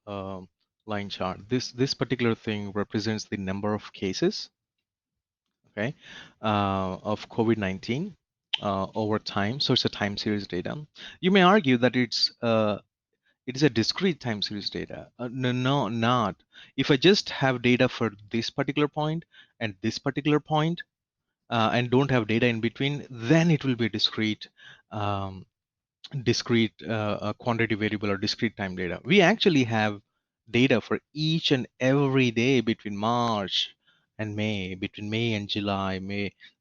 of line chart. This particular thing represents the number of cases, okay, of COVID-19 over time. So it's a time series data. You may argue that it is a discrete time series data. No, no, not. If I just have data for this particular point and this particular point, and don't have data in between, then it will be discrete. Um, discrete quantity variable or discrete time data. We actually have data for each and every day between March and May, between May and July,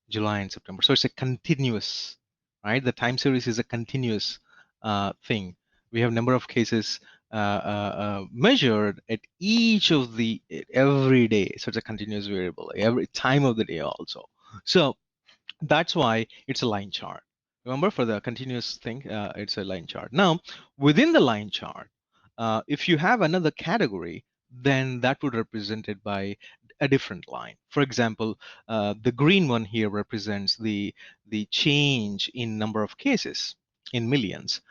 July and September. So it's a continuous, right? The time series is a continuous thing. We have number of cases measured at each of the every day. So it's a continuous variable, every time of the day also. So that's why it's a line chart. Remember, for the continuous thing, it's a line chart. Now, within the line chart, if you have another category, then that would represent it by a different line. For example, the green one here represents the change in number of cases in millions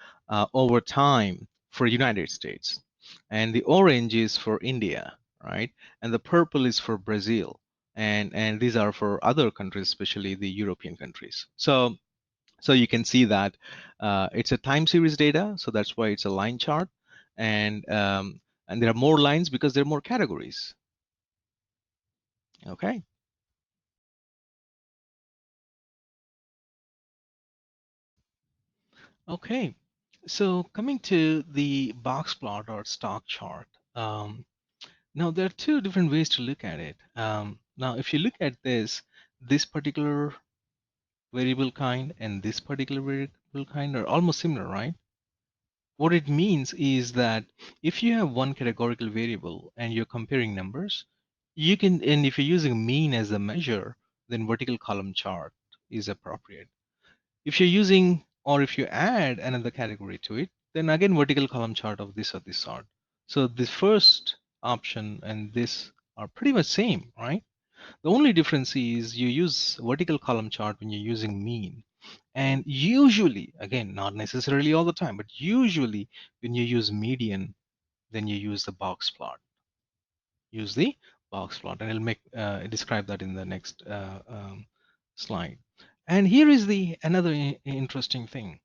over time for United States, and the orange is for India, right? And the purple is for Brazil, and these are for other countries, especially the European countries. So you can see that it's a time series data, so that's why it's a line chart, and there are more lines because there are more categories. Okay. Okay. So coming to the box plot or stock chart. Now there are two different ways to look at it. Now, if you look at this particular variable kind and this particular variable kind are almost similar, right? What it means is that if you have one categorical variable and you're comparing numbers, you can, and if you're using mean as a measure, then vertical column chart is appropriate. If you're using, or if you add another category to it, then again, vertical column chart of this or this sort. So the first option and this are pretty much same, right? The only difference is you use vertical column chart when you're using mean. And usually, again, not necessarily all the time, but usually when you use median, then you use the box plot. Use the box plot, and I'll describe that in the next slide. And here is the another interesting thing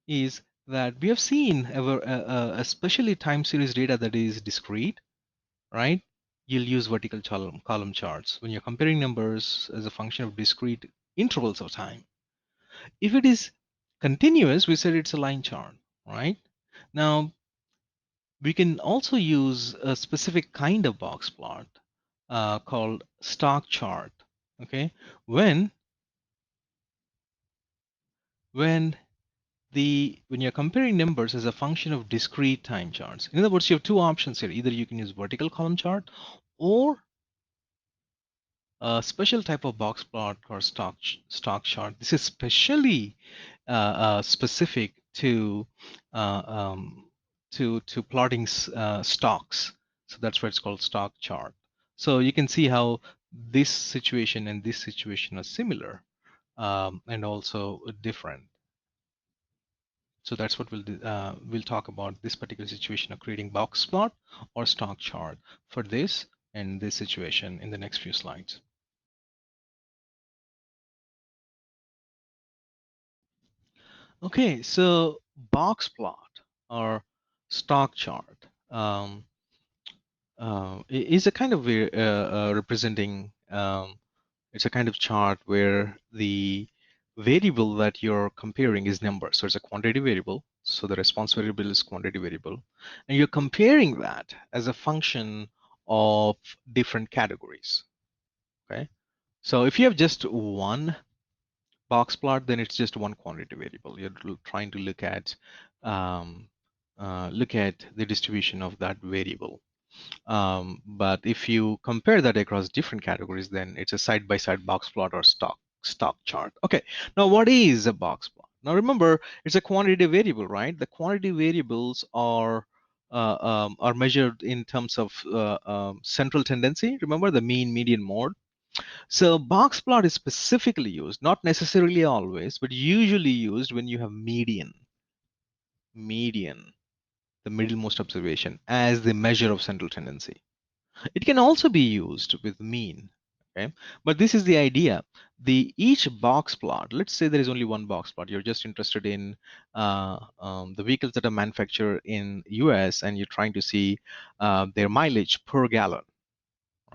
is that we have seen especially time series data that is discrete, right? You'll use vertical column charts when you're comparing numbers as a function of discrete intervals of time. If it is continuous, we said it's a line chart, right? Now, we can also use a specific kind of box plot called stock chart, okay? When when you're comparing numbers as a function of discrete time charts. In other words, you have two options here. Either you can use vertical column chart or a special type of box plot or stock chart. This is specially specific uh, um, to plotting stocks. So that's why it's called stock chart. So you can see how this situation and this situation are similar and also different. So that's what we'll talk about this particular situation of creating box plot or stock chart for this and this situation in the next few slides. Okay, so box plot or stock chart is a kind of representing, it's a kind of chart where the variable that you're comparing is number. So it's a quantity variable. So the response variable is quantity variable. And you're comparing that as a function of different categories. Okay. So if you have just one box plot, then it's just one quantity variable. You're trying to um, look at the distribution of that variable. But if you compare that across different categories, then it's a side-by-side box plot or stock chart. Okay, now what is a box plot? Now remember, it's a quantity variable, right? The quantity variables are measured in terms of central tendency. Remember the mean, median, mode. So box plot is specifically used, not necessarily always, but usually used when you have median. Median. the middlemost observation, as the measure of central tendency. It can also be used with mean. Okay, but this is the idea. The each box plot. Let's say there is only one box plot. You're just interested in the vehicles that are manufactured in U.S. and you're trying to see their mileage per gallon,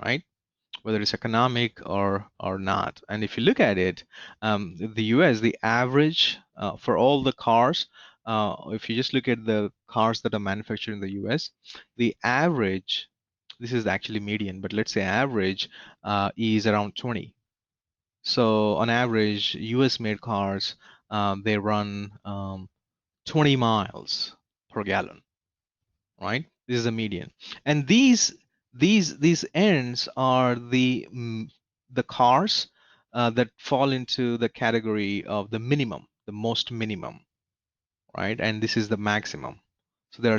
right? Whether it's economic or not. And if you look at it, the US, the average for all the cars, if you just look at the cars that are manufactured in the US, the average, this is actually median, but let's say average is around 20. So on average, US made cars, they run 20 miles per gallon, right? This is a median, and these ends are the cars that fall into the category of the minimum, the most minimum, right? And this is the maximum. So there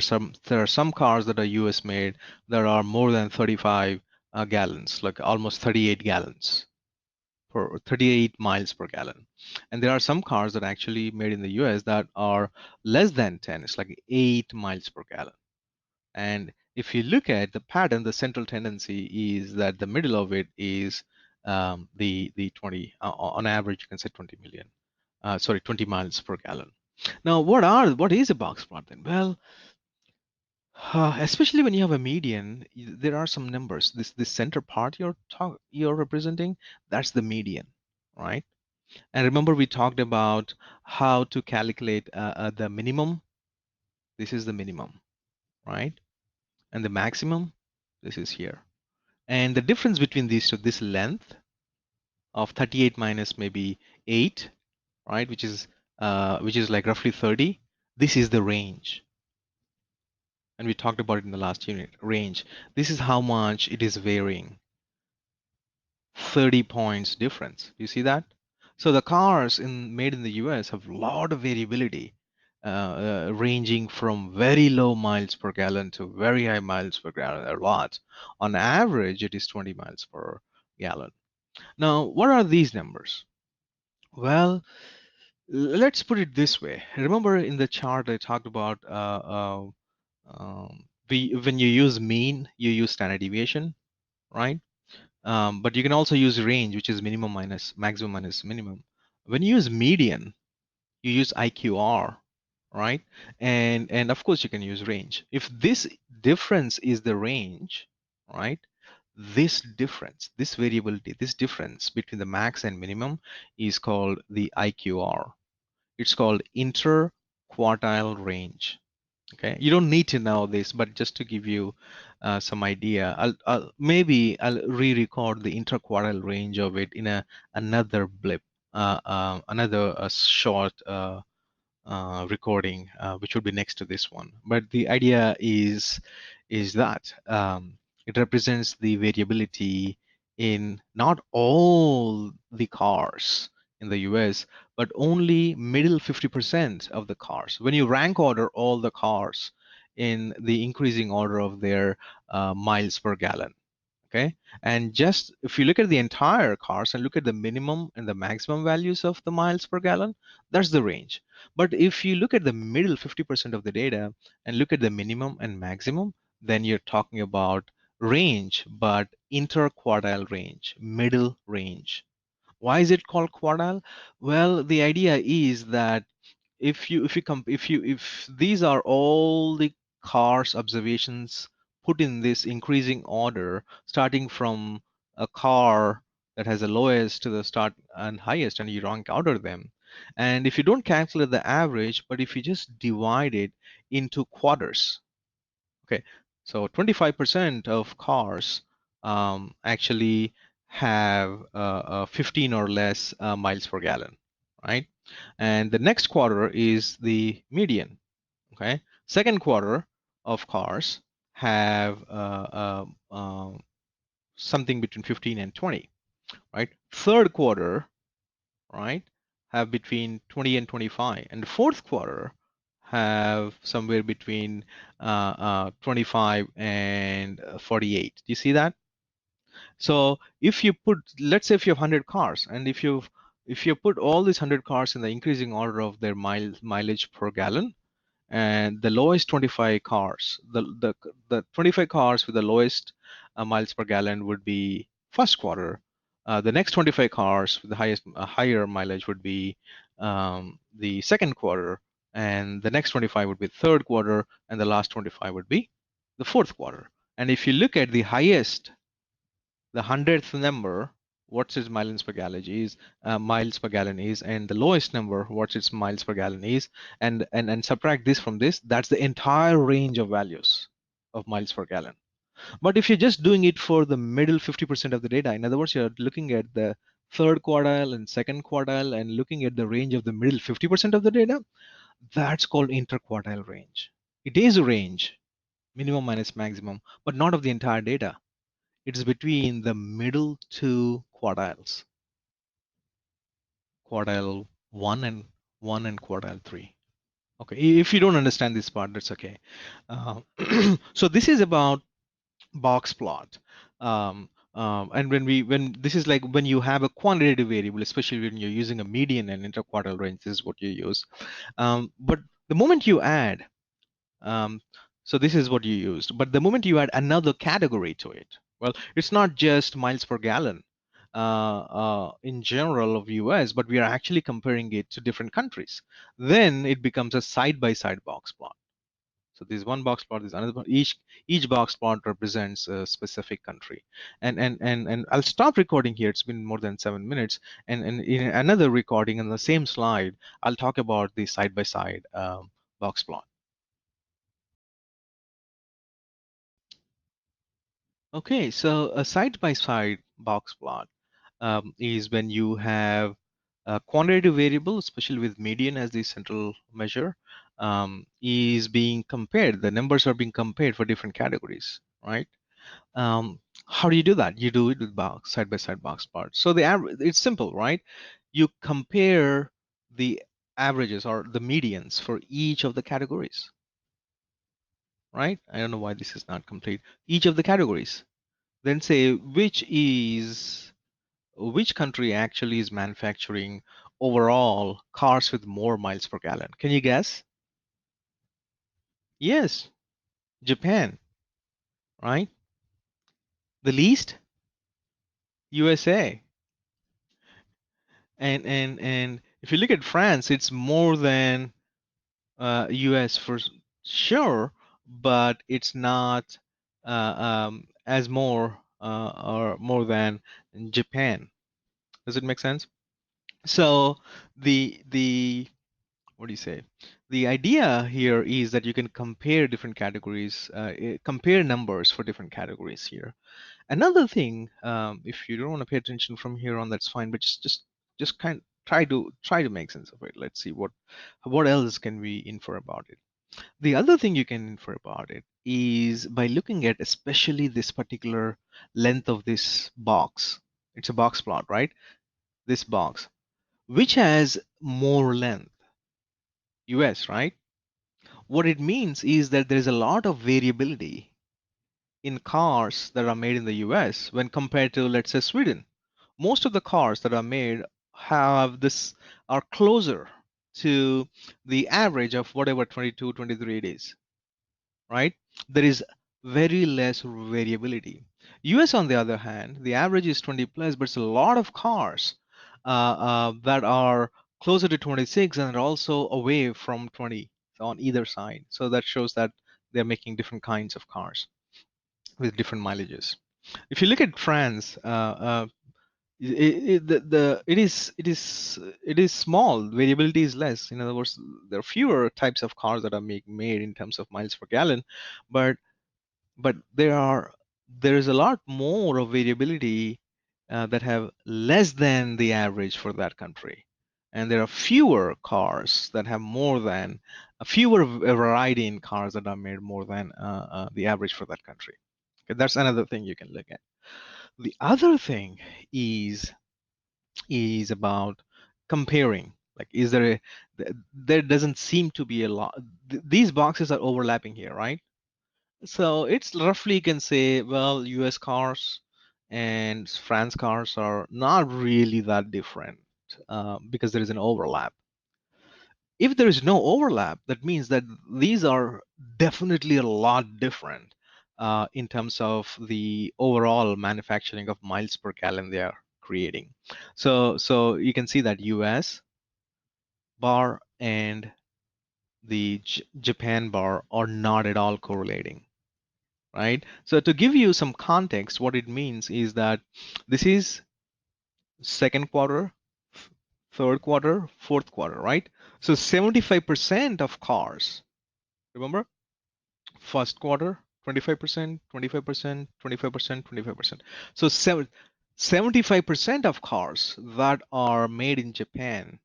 are some cars that are US made that are more than 35 gallons, like almost 38 gallons per 38 miles per gallon. And there are some cars that are actually made in the US that are less than 10. It's like 8 miles per gallon. And if you look at the pattern, the central tendency is that the middle of it is the 20. On average, you can say 20 million. Sorry, 20 miles per gallon. Now, what is a box plot then? Well, especially when you have a median, there are some numbers. This center part you're representing, that's the median, right? And remember, we talked about how to calculate the minimum. This is the minimum, right? And the maximum, this is here. And the difference between these two, this length of 38 minus maybe 8, right, which is like roughly 30, this is the range. And we talked about it in the last unit, range. This is how much it is varying. 30 points difference. You see that? So the cars made in the US have a lot of variability, ranging from very low miles per gallon to very high miles per gallon, a lot. On average, it is 20 miles per gallon. Now, what are these numbers? Well, let's put it this way. Remember in the chart I talked about when you use mean, you use standard deviation, right? But you can also use range, which is minimum minus maximum minus minimum. When you use median, you use IQR, right? And of course you can use range. If this difference is the range, right? This difference, this variability, this difference between the max and minimum is called the IQR. It's called interquartile range. Okay, you don't need to know this, but just to give you some idea, I'll re-record the interquartile range of it in another blip, another short recording, which would be next to this one. But the idea is that it represents the variability in not all the cars in the US, but only middle 50% of the cars. When you rank order all the cars in the increasing order of their miles per gallon, okay? And just if you look at the entire cars and look at the minimum and the maximum values of the miles per gallon, that's the range. But if you look at the middle 50% of the data and look at the minimum and maximum, then you're talking about range, but interquartile range, middle range. Why is it called quartile? Well, the idea is that if these are all the cars observations put in this increasing order, starting from a car that has the lowest to the start and highest, and you rank order them, and if you don't calculate the average, but if you just divide it into quarters, okay, so 25% of cars actually have 15 or less miles per gallon, right? And the next quarter is the median, okay? Second quarter of cars have something between 15 and 20, right? Third quarter, right, have between 20 and 25, and the fourth quarter have somewhere between 25 and 48. Do you see that? So if you put, let's say if you have 100 cars, and if you put all these 100 cars in the increasing order of their mileage per gallon, and the lowest 25 cars, the 25 cars with the lowest miles per gallon would be first quarter. The next 25 cars with the highest higher mileage would be the second quarter, and the next 25 would be third quarter, and the last 25 would be the fourth quarter. And if you look at the highest, the hundredth number, what's its miles per gallon is, and the lowest number, what's its miles per gallon is, and subtract this from this, that's the entire range of values of miles per gallon. But if you're just doing it for the middle 50% of the data, in other words, you're looking at the third quartile and second quartile and looking at the range of the middle 50% of the data, that's called interquartile range. It is a range, minimum minus maximum, but not of the entire data. It is between the middle two quartiles, quartile one and quartile three. Okay, if you don't understand this part, that's okay. Uh, so this is about box plot. And when this is like when you have a quantitative variable, especially when you're using a median and interquartile range, this is what you use. But the moment you add so this is what you used. But the moment you add another category to it, well, it's not just miles per gallon in general of US, but we are actually comparing it to different countries. Then it becomes a side-by-side box plot. So there's one box plot, there's another one. Each box plot represents a specific country. And I'll stop recording here. It's been more than 7 minutes. And in another recording on the same slide, I'll talk about the side-by-side box plot. Okay, so a side-by-side box plot is when you have a quantitative variable, especially with median as the central measure, is being compared. The numbers are being compared for different categories, right? How do you do that? You do it with box side-by-side box plot. So the average, it's simple, right? You compare the averages or the medians for each of the categories, right? I don't know why this is not complete. Each of the categories. Then say which country actually is manufacturing overall cars with more miles per gallon. Can you guess? Yes, Japan, right? The least, USA. And if you look at France, it's more than US for sure, but it's not as more or more than Japan. Does it make sense? So the what do you say? The idea here is that you can compare different categories, compare numbers for different categories here. Another thing, if you don't want to pay attention from here on, that's fine. But just kind try to make sense of it. Let's see what else can we infer about it. The other thing you can infer about it is by looking at especially this particular length of this box. It's a box plot, right? This box, which has more length, US, right? What it means is that there is a lot of variability in cars that are made in the US when compared to, let's say, Sweden. Most of the cars that are made have this are closer to the average of whatever 22, 23 it is, right? There is very less variability. US, on the other hand, the average is 20 plus, but it's a lot of cars that are closer to 26 and also away from 20 on either side. So that shows that they're making different kinds of cars with different mileages. If you look at France, it is small. Variability is less. In other words, there are fewer types of cars that are made in terms of miles per gallon, but there is a lot more of variability that have less than the average for that country, and there are fewer cars that have more than a fewer variety in cars that are made more than the average for that country. Okay, that's another thing you can look at. The other thing is about comparing. Like, is there there doesn't seem to be a lot. These boxes are overlapping here, right? So it's roughly you can say, well, US cars and France cars are not really that different because there is an overlap. If there is no overlap, that means that these are definitely a lot different in terms of the overall manufacturing of miles per gallon they are creating. So you can see that US bar and the Japan bar are not at all correlating, right? So to give you some context, what it means is that this is second quarter, third quarter, fourth quarter, right? So 75% of cars, remember, first quarter, 25%, 25%, 25%, 25%. So 75% of cars that are made in Japan,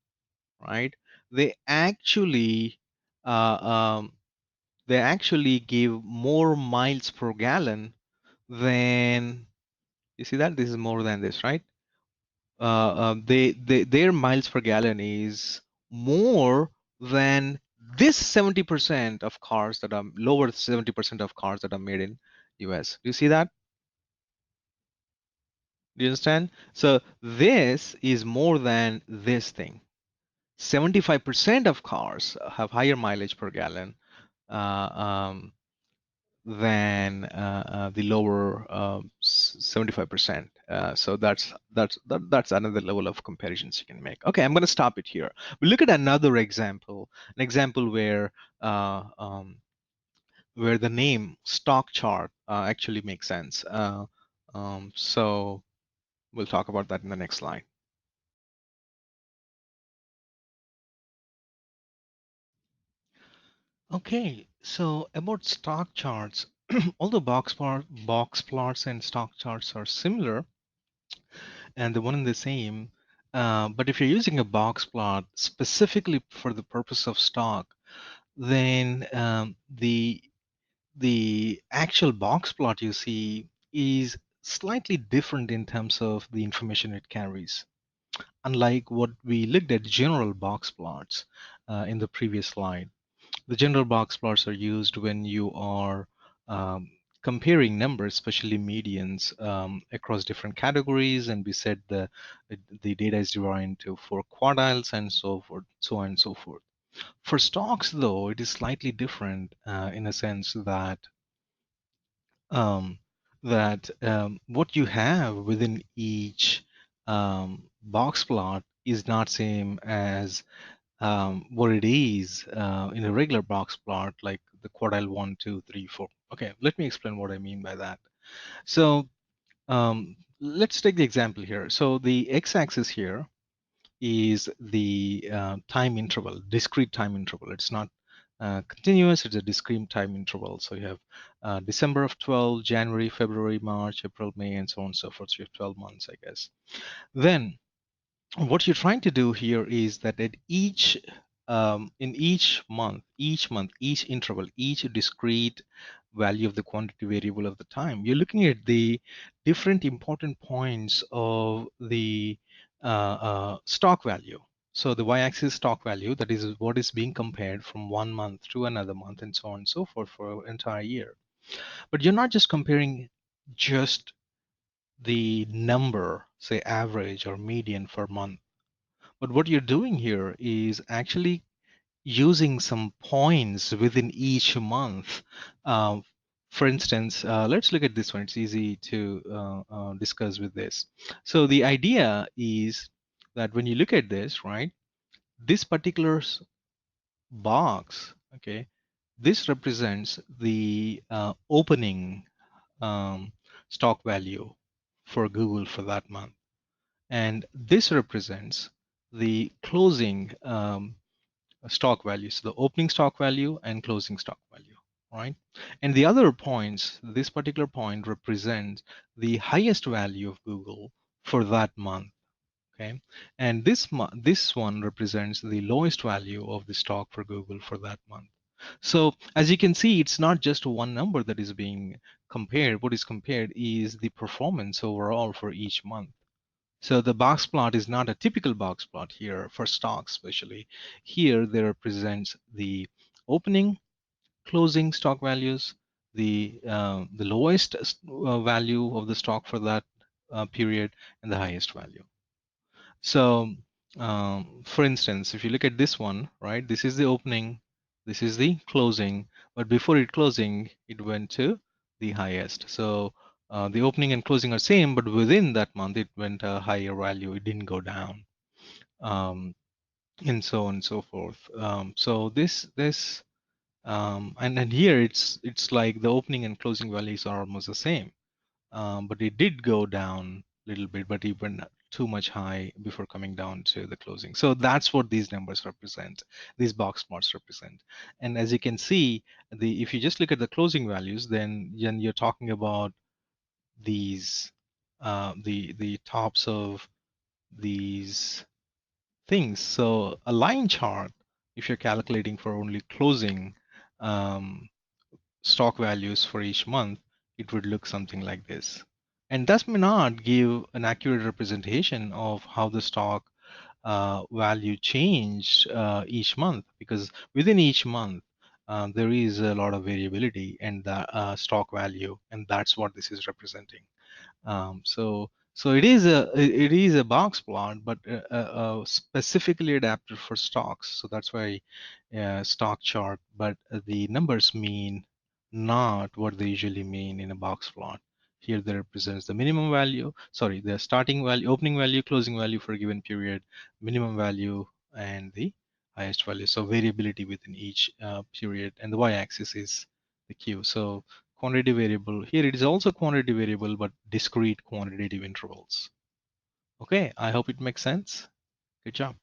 right? They actually uh, um, they actually give more miles per gallon than, you see that this is more than this, right? Their miles per gallon is more than this 70% of cars that are lower 70% of cars that are made in US. Do you see that? Do you understand? So this is more than this thing. 75% of cars have higher mileage per gallon uh, um, than the lower 75%. So that's another level of comparisons you can make. Okay, I'm going to stop it here. We look at another example, an example where the name stock chart actually makes sense. So we'll talk about that in the next slide. Okay, so about stock charts, although box plots and stock charts are similar, and the one and the same. But if you're using a box plot specifically for the purpose of stock, then the actual box plot you see is slightly different in terms of the information it carries. Unlike what we looked at general box plots in the previous slide. The general box plots are used when you are um, comparing numbers, especially medians, across different categories, and we said the data is divided into four quartiles and so forth, so on and so forth. For stocks, though, it is slightly different in a sense that um, what you have within each box plot is not same as what it is in a regular box plot, like the quartile 1, 2, 3, 4. Okay, let me explain what I mean by that. So let's take the example here. So the x-axis here is the time interval, discrete time interval. It's not continuous, it's a discrete time interval. So you have December of 12, January, February, March, April, May, and so on and so forth. So you have 12 months, I guess. Then what you're trying to do here is that at each in each interval, each discrete value of the quantity variable of the time, you're looking at the different important points of the stock value. So the y-axis stock value, that is what is being compared from one month to another month and so on and so forth for an entire year. But you're not just comparing just the number, say average or median for month, but what you're doing here is actually using some points within each month. Um, for instance, let's look at this one. It's easy to discuss with this. So the idea is that when you look at this, right, this particular box, okay, this represents the opening stock value for Google for that month. And this represents the closing stock value, so the opening stock value and closing stock value, right? And the other points, this particular point represents the highest value of Google for that month, okay? And this one represents the lowest value of the stock for Google for that month. So as you can see, it's not just one number that is being compared. What is compared is the performance overall for each month. So the box plot is not a typical box plot here for stocks, especially. Here, they represents the opening, closing stock values, the lowest value of the stock for that period, and the highest value. So For instance, if you look at this one, right, this is the opening, this is the closing, but before it closing, it went to the highest. So the opening and closing are same, but within that month, it went a higher value. It didn't go down, and so on and so forth. So this and here it's like the opening and closing values are almost the same, but it did go down a little bit, but it went too much high before coming down to the closing. So that's what these numbers represent, these box plots represent. And as you can see, the if you just look at the closing values, then you're talking about these the tops of these things. So a line chart, if you're calculating for only closing um, stock values for each month, it would look something like this. And that may not give an accurate representation of how the stock value changed each month, because within each month there is a lot of variability in the stock value, and that's what this is representing. So it is a box plot, but specifically adapted for stocks. So that's why stock chart. But the numbers mean not what they usually mean in a box plot. Here they represents the minimum value, sorry, the starting value, opening value, closing value for a given period, minimum value, and the highest value. So variability within each period, and the y-axis is the Q. So quantity variable. Here it is also quantity variable, but discrete quantitative intervals. Okay, I hope it makes sense. Good job.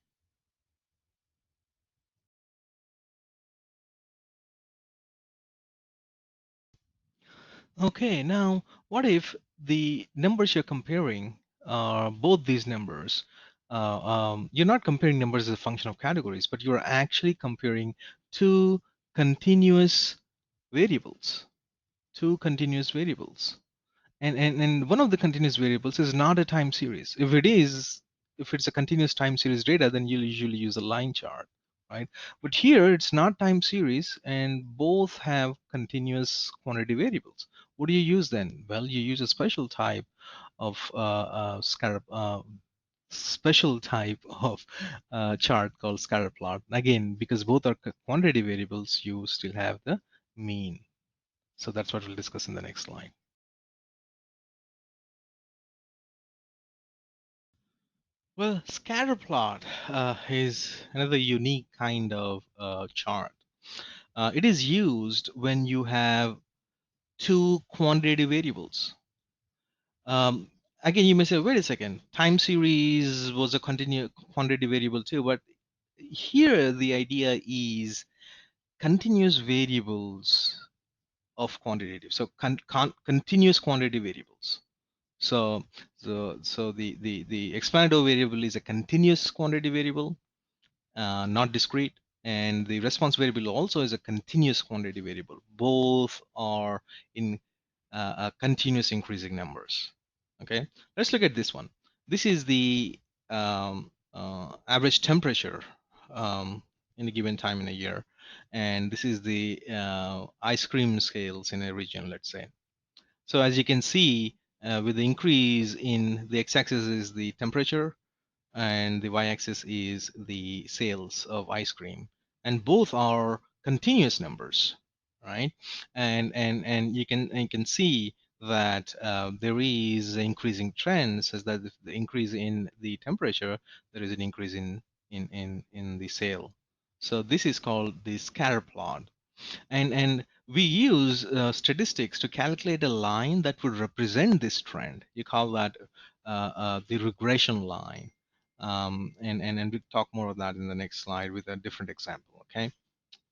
Okay, now what if the numbers you're comparing are both these numbers? You're not comparing numbers as a function of categories, but you're actually comparing two continuous variables, two continuous variables. And one of the continuous variables is not a time series. If it is, if it's a continuous time series data, then you'll usually use a line chart, right? But here it's not time series, and both have continuous quantity variables. What do you use then? Well, you use a special type of special type of chart called scatter plot. Again, because both are quantity variables, you still have the mean. So that's what we'll discuss in the next slide. Well, scatter plot is another unique kind of chart. It is used when you have two quantitative variables. Um, Again, you may say, wait a second, time series was a quantitative variable too, but here the idea is continuous variables of quantitative. So continuous quantitative variables. So the explanatory variable is a continuous quantity variable, not discrete. And the response variable also is a continuous quantity variable. Both are in continuous increasing numbers. Okay, let's look at this one. This is the average temperature in a given time in a year. And this is the ice cream scales in a region, let's say. So as you can see, with the increase in the x-axis is the temperature, and the y-axis is the sales of ice cream, and both are continuous numbers, right? And you can see that there is an increasing trend, such that if the increase in the temperature, there is an increase in the sale. So this is called the scatter plot. And we use statistics to calculate a line that would represent this trend. You call that the regression line. And we'll talk more of that in the next slide with a different example. Okay,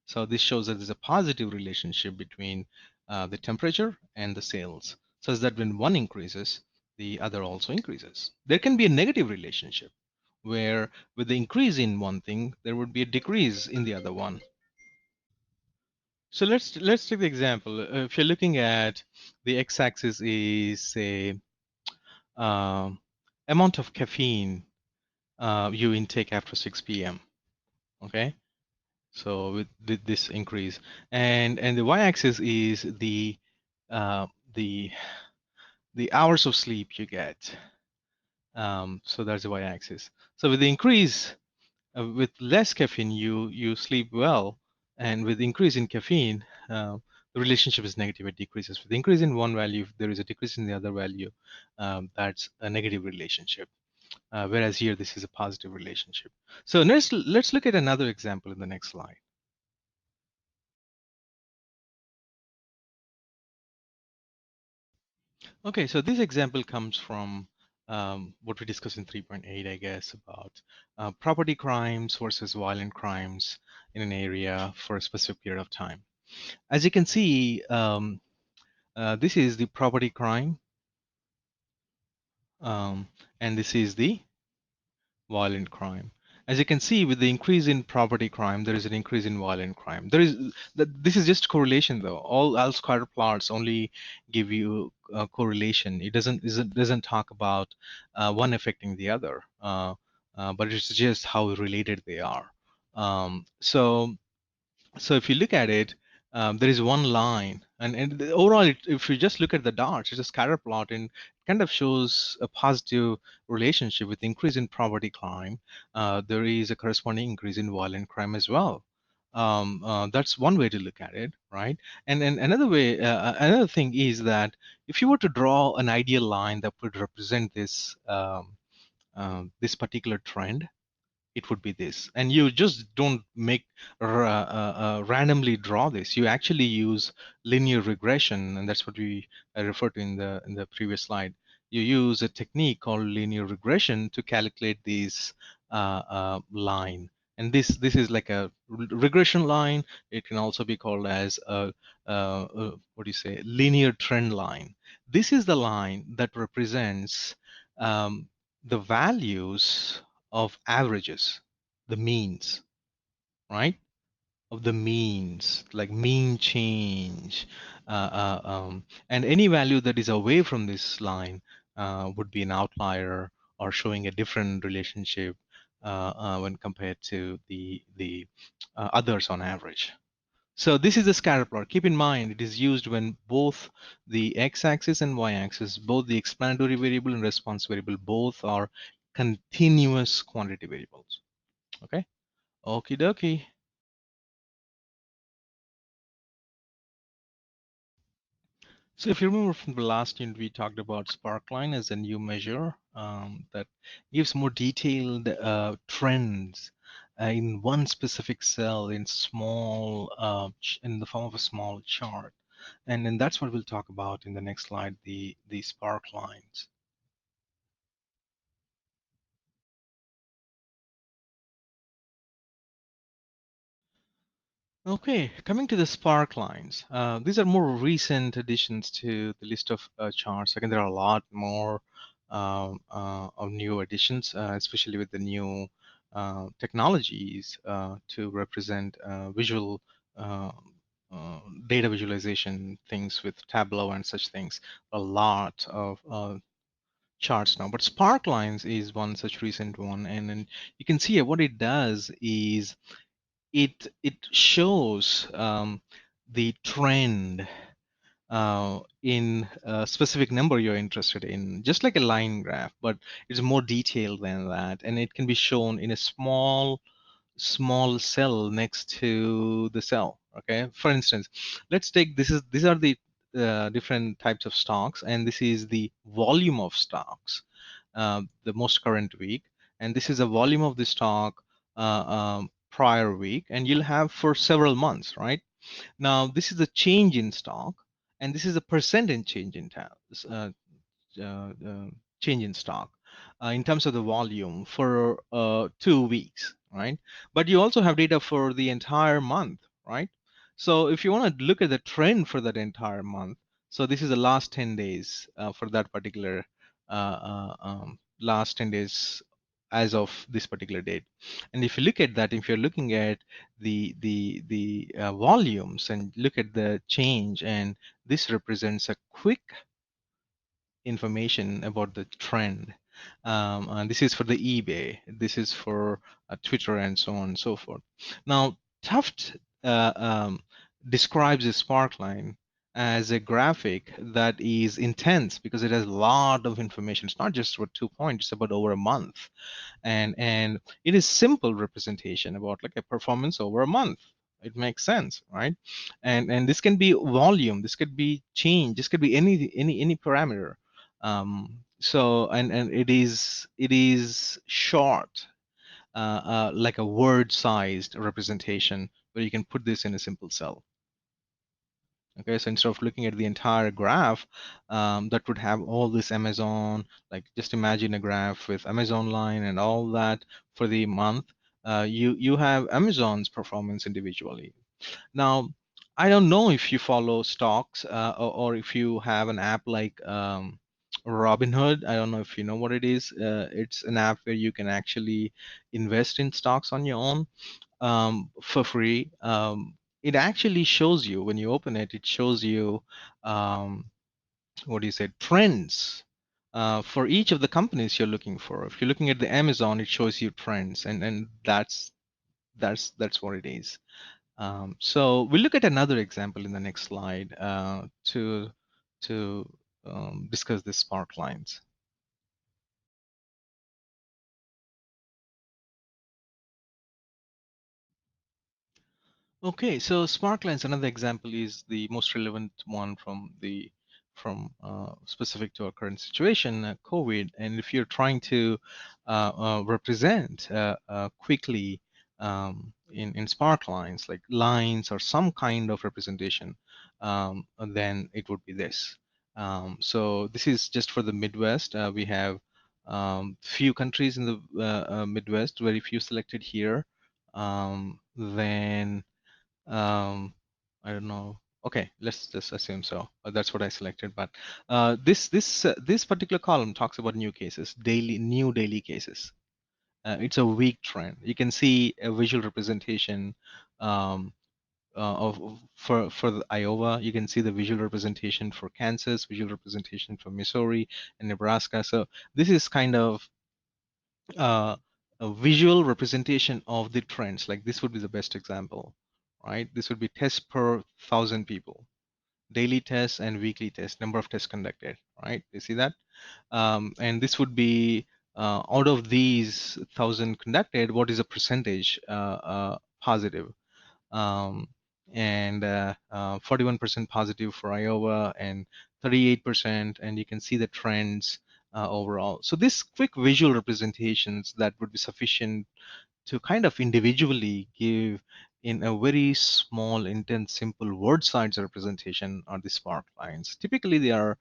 so this shows that there's a positive relationship between the temperature and the sales, such that when one increases, the other also increases. There can be a negative relationship where with the increase in one thing, there would be a decrease in the other one. So let's take the example. If you're looking at the x-axis is say um, amount of caffeine you intake after 6 p.m. Okay, so with this increase, and the y-axis is uh, the the hours of sleep you get So that's the y-axis. So with the increase, with less caffeine, you sleep well, and with increase in caffeine, the relationship is negative. It decreases. With increase in one value, if there is a decrease in the other value, that's a negative relationship. Whereas here, this is a positive relationship. So let's look at another example in the next slide. Okay, so this example comes from what we discussed in 3.8, I guess, about property crimes versus violent crimes in an area for a specific period of time. As you can see, this is the property crime, and this is the violent crime. As you can see, with the increase in property crime, there is an increase in violent crime. This is just correlation, though. All scatter plots only give you correlation. It doesn't talk about one affecting the other, but it's just how related they are. So if you look at it, there is one line, and overall, if you just look at the dots, it's a scatter plot, and it kind of shows a positive relationship with increase in property crime. There is a corresponding increase in violent crime as well. That's one way to look at it, right? And another way, another thing is that if you were to draw an ideal line that would represent this particular trend, it would be this. And you just don't make randomly draw this. You actually use linear regression, and that's what we referred to in the previous slide. You use a technique called linear regression to calculate these line. And this is like a regression line. It can also be called as what do you say, linear trend line. This is the line that represents the values of averages, the means, right? Of the means, like mean change, and any value that is away from this line would be an outlier or showing a different relationship when compared to the others on average. So this is the scatter plot. Keep in mind, it is used when both the x-axis and y-axis, both the explanatory variable and response variable, both are continuous quantity variables. Okay. Okie dokie. So if you remember from the last unit, we talked about Sparkline as a new measure that gives more detailed trends in one specific cell in small, in the form of a small chart. And then that's what we'll talk about in the next slide, the Sparklines. Okay, coming to the spark lines. These are more recent additions to the list of charts. Again, there are a lot more of new additions, especially with the new technologies to represent visual uh, data visualization things with Tableau and such things. A lot of charts now, but spark lines is one such recent one, and then you can see what it does is it shows the trend in a specific number you're interested in, just like a line graph, but it's more detailed than that, and it can be shown in a small cell next to the cell. Okay, for instance, let's take these are the different types of stocks, and this is the volume of stocks, the most current week, and this is a volume of the stock prior week, and you'll have for several months, right? Now this is the change in stock, and this is a percentage change in change in stock in terms of the volume for 2 weeks, right? But you also have data for the entire month, right? So if you want to look at the trend for that entire month, so this is the last 10 days for that particular last 10 days as of this particular date. And if you look at that, if you're looking at the volumes and look at the change, and this represents a quick information about the trend. And this is for the eBay. This is for Twitter and so on and so forth. Now, Tuft describes a spark line as a graphic that is intense because it has a lot of information. It's not just about 2 points, it's about over a month. And it is simple representation about like a performance over a month. It makes sense, right? And this can be volume, this could be change, this could be any parameter. So and it is short, like a word sized representation where you can put this in a simple cell. Okay, so instead of looking at the entire graph, that would have all this Amazon, like just imagine a graph with Amazon line and all that for the month. You have Amazon's performance individually. Now, I don't know if you follow stocks, or if you have an app like Robinhood. I don't know if you know what it is. It's an app where you can actually invest in stocks on your own, for free. It actually shows you when you open it, it shows you, um, what do you say, trends for each of the companies you're looking for. If you're looking at the Amazon, it shows you trends, and that's what it is. So we'll look at another example in the next slide, to discuss the spark lines. Okay, so Sparklines, another example, is the most relevant one from specific to our current situation, COVID. And if you're trying to represent quickly, in Sparklines, like lines or some kind of representation, then it would be this. So this is just for the Midwest. We have few countries in the Midwest, very few selected here. Then I don't know. Okay, let's just assume so. That's what I selected. But this particular column talks about new cases, new daily cases. It's a week trend. You can see a visual representation, um, for the Iowa. You can see the visual representation for Kansas, visual representation for Missouri and Nebraska. So this is kind of uh, a visual representation of the trends. Like this would be the best example, right? This would be tests per 1,000 people, daily tests and weekly tests, number of tests conducted, right? You see that? And this would be, out of these 1,000 conducted, what is the percentage positive? um, and 41% positive for Iowa and 38%, and you can see the trends overall. So these quick visual representations that would be sufficient to kind of individually give in a very small, intense, simple word size representation are the spark lines. Typically, they are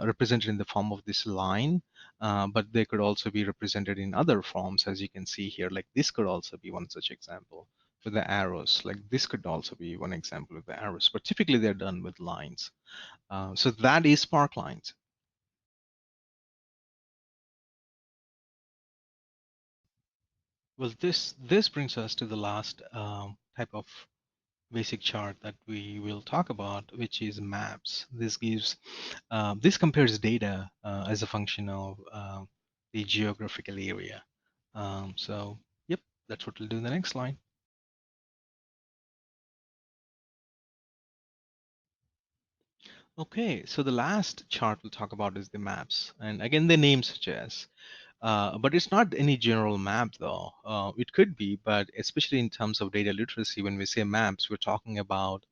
represented in the form of this line, but they could also be represented in other forms, as you can see here. Like this could also be one such example with the arrows. Like this could also be one example with the arrows, but typically they're done with lines. So that is spark lines. Well, this brings us to the last type of basic chart that we will talk about, which is maps. This compares data as a function of the geographical area. So, yep, that's what we'll do in the next slide. Okay, so the last chart we'll talk about is the maps, and again, the name suggests. But it's not any general map, though. It could be, but especially in terms of data literacy, when we say maps, we're talking about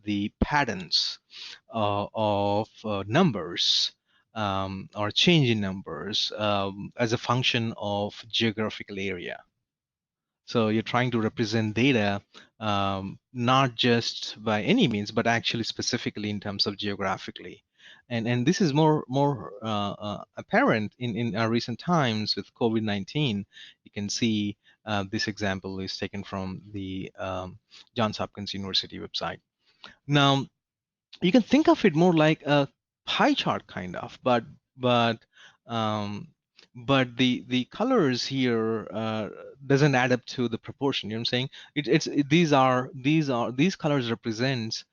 the patterns of numbers, or change in numbers, as a function of geographical area. So you're trying to represent data, not just by any means, but actually specifically in terms of geographically. And this is more apparent in our recent times with COVID-19. You can see this example is taken from the Johns Hopkins University website. Now, you can think of it more like a pie chart kind of, but um, the colors here doesn't add up to the proportion. You know what I'm saying? These colors represents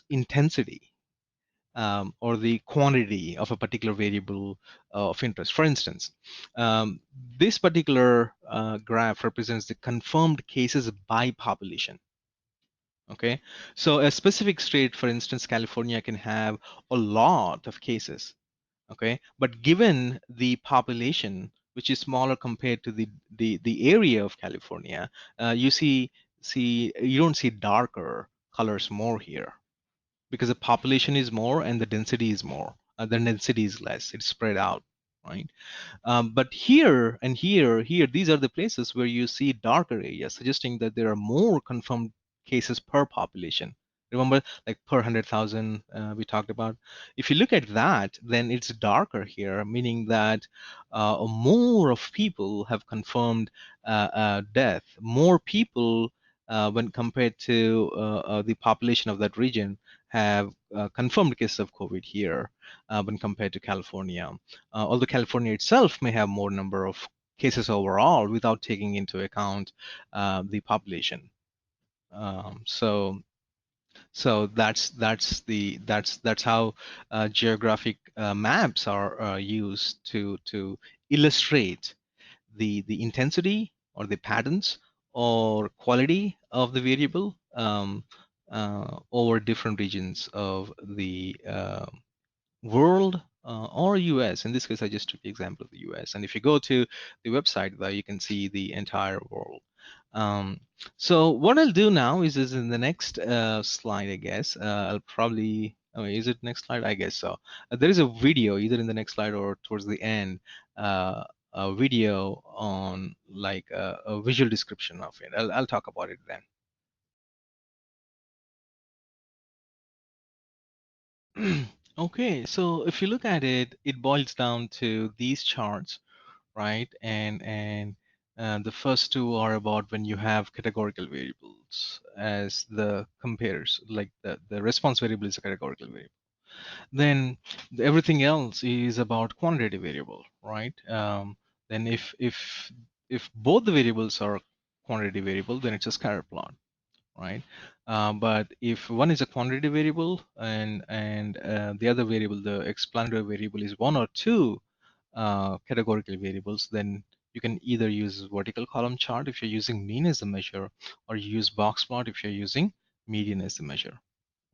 intensity, or the quantity of a particular variable of interest. For instance, um, this particular graph represents the confirmed cases by population. Okay, so a specific state, for instance, California can have a lot of cases. Okay, but given the population, which is smaller compared to the area of California, you see you don't see darker colors more here because the population is more and the density is more. The density is less. It's spread out, right? But here and here, these are the places where you see darker areas, suggesting that there are more confirmed cases per population. Remember, like per 100,000 we talked about. If you look at that, then it's darker here, meaning that more of people have confirmed death. More people, when compared to the population of that region, have confirmed cases of COVID here when compared to California. Although California itself may have more number of cases overall without taking into account the population. So that's how geographic maps are used to illustrate the intensity or the patterns or quality of the variable over different regions of the world or US. In this case, I just took the example of the US. And if you go to the website, there you can see the entire world. Um, so what I'll do now is in the next slide, I guess, I'll probably, oh, is it next slide? I guess so. There is a video either in the next slide or towards the end, a video on like a visual description of it. I'll talk about it then. Okay, so if you look at it, it boils down to these charts, right? And the first two are about when you have categorical variables as the compares, like the response variable is a categorical variable. Then everything else is about quantitative variable, right? Then if both the variables are quantitative variable, then it's a scatter plot, right? But if one is a quantitative variable and the other variable, the explanatory variable, is one or two categorical variables, then you can either use vertical column chart if you're using mean as the measure, or use box plot if you're using median as the measure,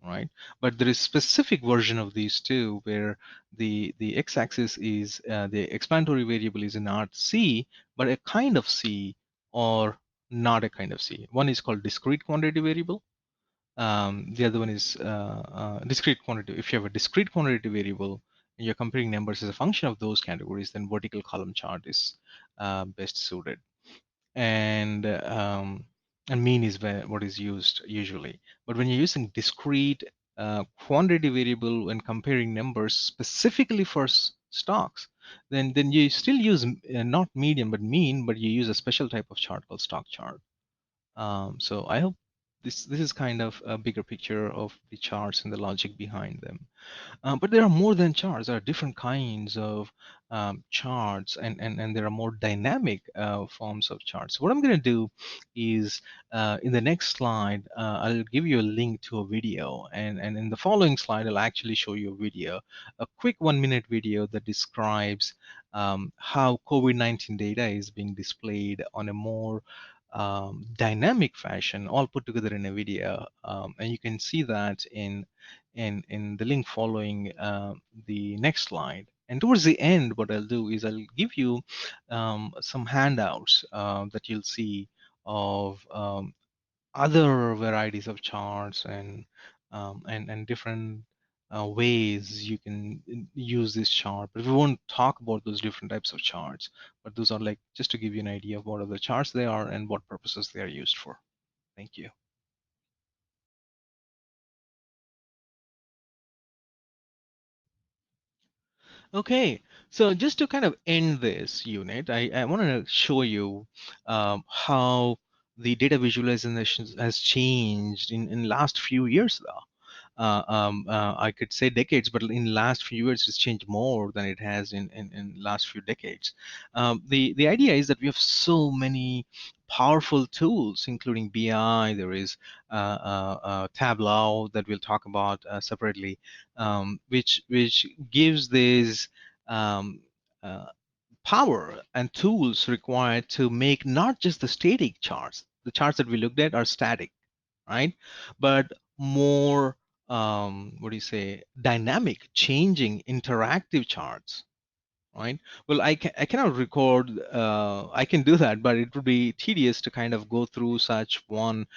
right? But there is specific version of these two where the x-axis is the explanatory variable is not C, but a kind of C or not a kind of C. One is called discrete quantity variable. The other one is discrete quantity. If you have a discrete quantity variable and you're comparing numbers as a function of those categories, then vertical column chart is best suited. And mean is what is used usually. But when you're using discrete quantity variable when comparing numbers specifically for stocks, then you still use not median but mean, but you use a special type of chart called stock chart. So I hope this is kind of a bigger picture of the charts and the logic behind them. But there are more than charts. There are different kinds of charts, and there are more dynamic forms of charts. What I'm going to do is in the next slide, I'll give you a link to a video, and in the following slide, I'll actually show you a video, a quick 1 minute video that describes how COVID-19 data is being displayed on a more dynamic fashion, all put together in a video, and you can see that in the link following the next slide. And towards the end, what I'll do is I'll give you some handouts that you'll see of other varieties of charts and different ways you can use this chart. But we won't talk about those different types of charts. But those are like just to give you an idea of what are the charts they are and what purposes they are used for. Thank you. Okay, so just to kind of end this unit, I want to show you how the data visualization has changed in last few years though. I could say decades, but in last few years, it's changed more than it has in last few decades. The idea is that we have so many powerful tools, including BI. There is Tableau that we'll talk about separately, which gives this um, uh, power and tools required to make not just the static charts. The charts that we looked at are static, right? But more, what do you say, dynamic, changing, interactive charts, right? Well, I cannot record. I can do that, but it would be tedious to kind of go through such one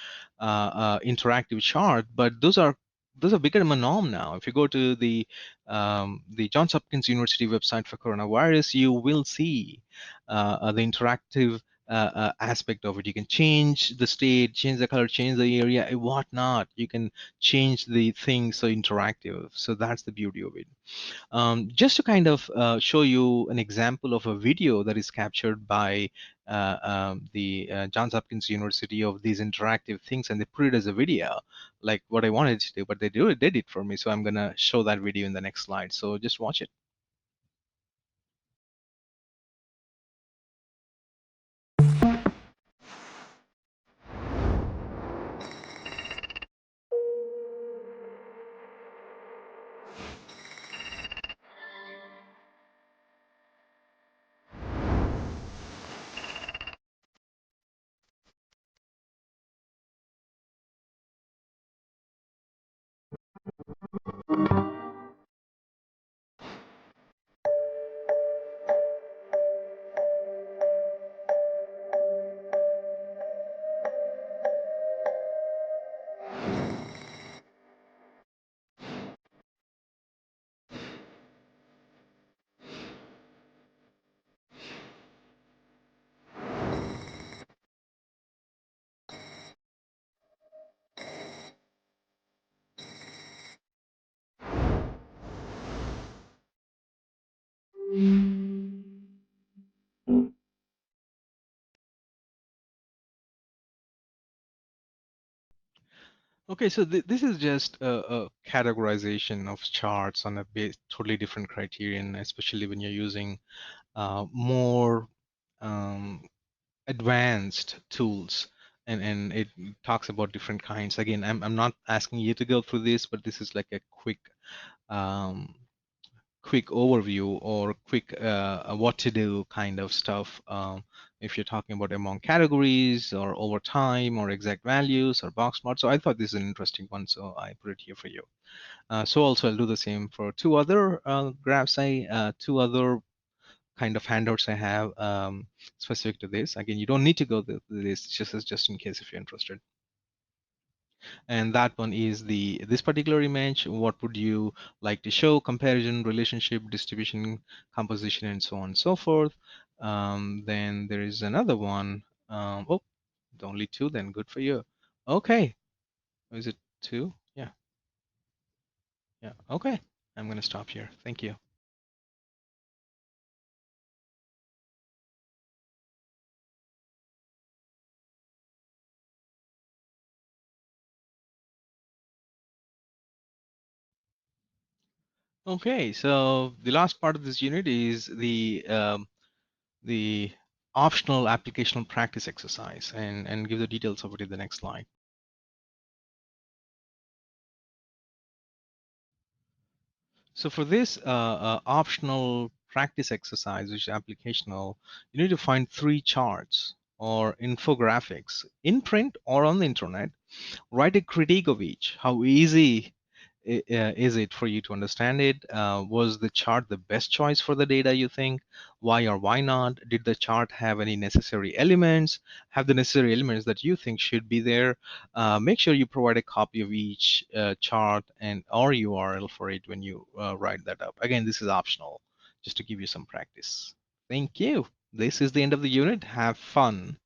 interactive chart. But those are becoming a norm now. If you go to the Johns Hopkins University website for coronavirus, you will see the interactive aspect of it. You can change the state, change the color, change the area, and whatnot. You can change the things so interactive. So that's the beauty of it. Just to kind of show you an example of a video that is captured by the Johns Hopkins University of these interactive things, and they put it as a video, like what I wanted to do, but did it for me. So I'm gonna show that video in the next slide. So just watch it. Okay, so this is just a categorization of charts on a totally different criterion, especially when you're using more um, advanced tools, and it talks about different kinds. Again, I'm not asking you to go through this, but this is like a um, quick overview or quick what to do kind of stuff. If you're talking about among categories or over time or exact values or box plot. So I thought this is an interesting one, so I put it here for you. So also I'll do the same for two other graphs, two other kind of handouts I have specific to this. Again, you don't need to go to this, just in case if you're interested. And that one is this particular image. What would you like to show? Comparison, relationship, distribution, composition, and so on and so forth. Then there is another one. Oh, only two. Then good for you. Okay, is it two? Yeah, yeah. Okay, I'm gonna stop here. Thank you. Okay, so the last part of this unit is the optional applicational practice exercise, and give the details of it in the next slide. So for this optional practice exercise, which is applicational, you need to find three charts or infographics in print or on the internet. Write a critique of each. How easy is it for you to understand it? Was the chart the best choice for the data, you think? Why or why not? Did the chart have any necessary elements? Have the necessary elements that you think should be there? Make sure you provide a copy of each chart and or URL for it when you write that up. Again, this is optional, just to give you some practice. Thank you. This is the end of the unit. Have fun.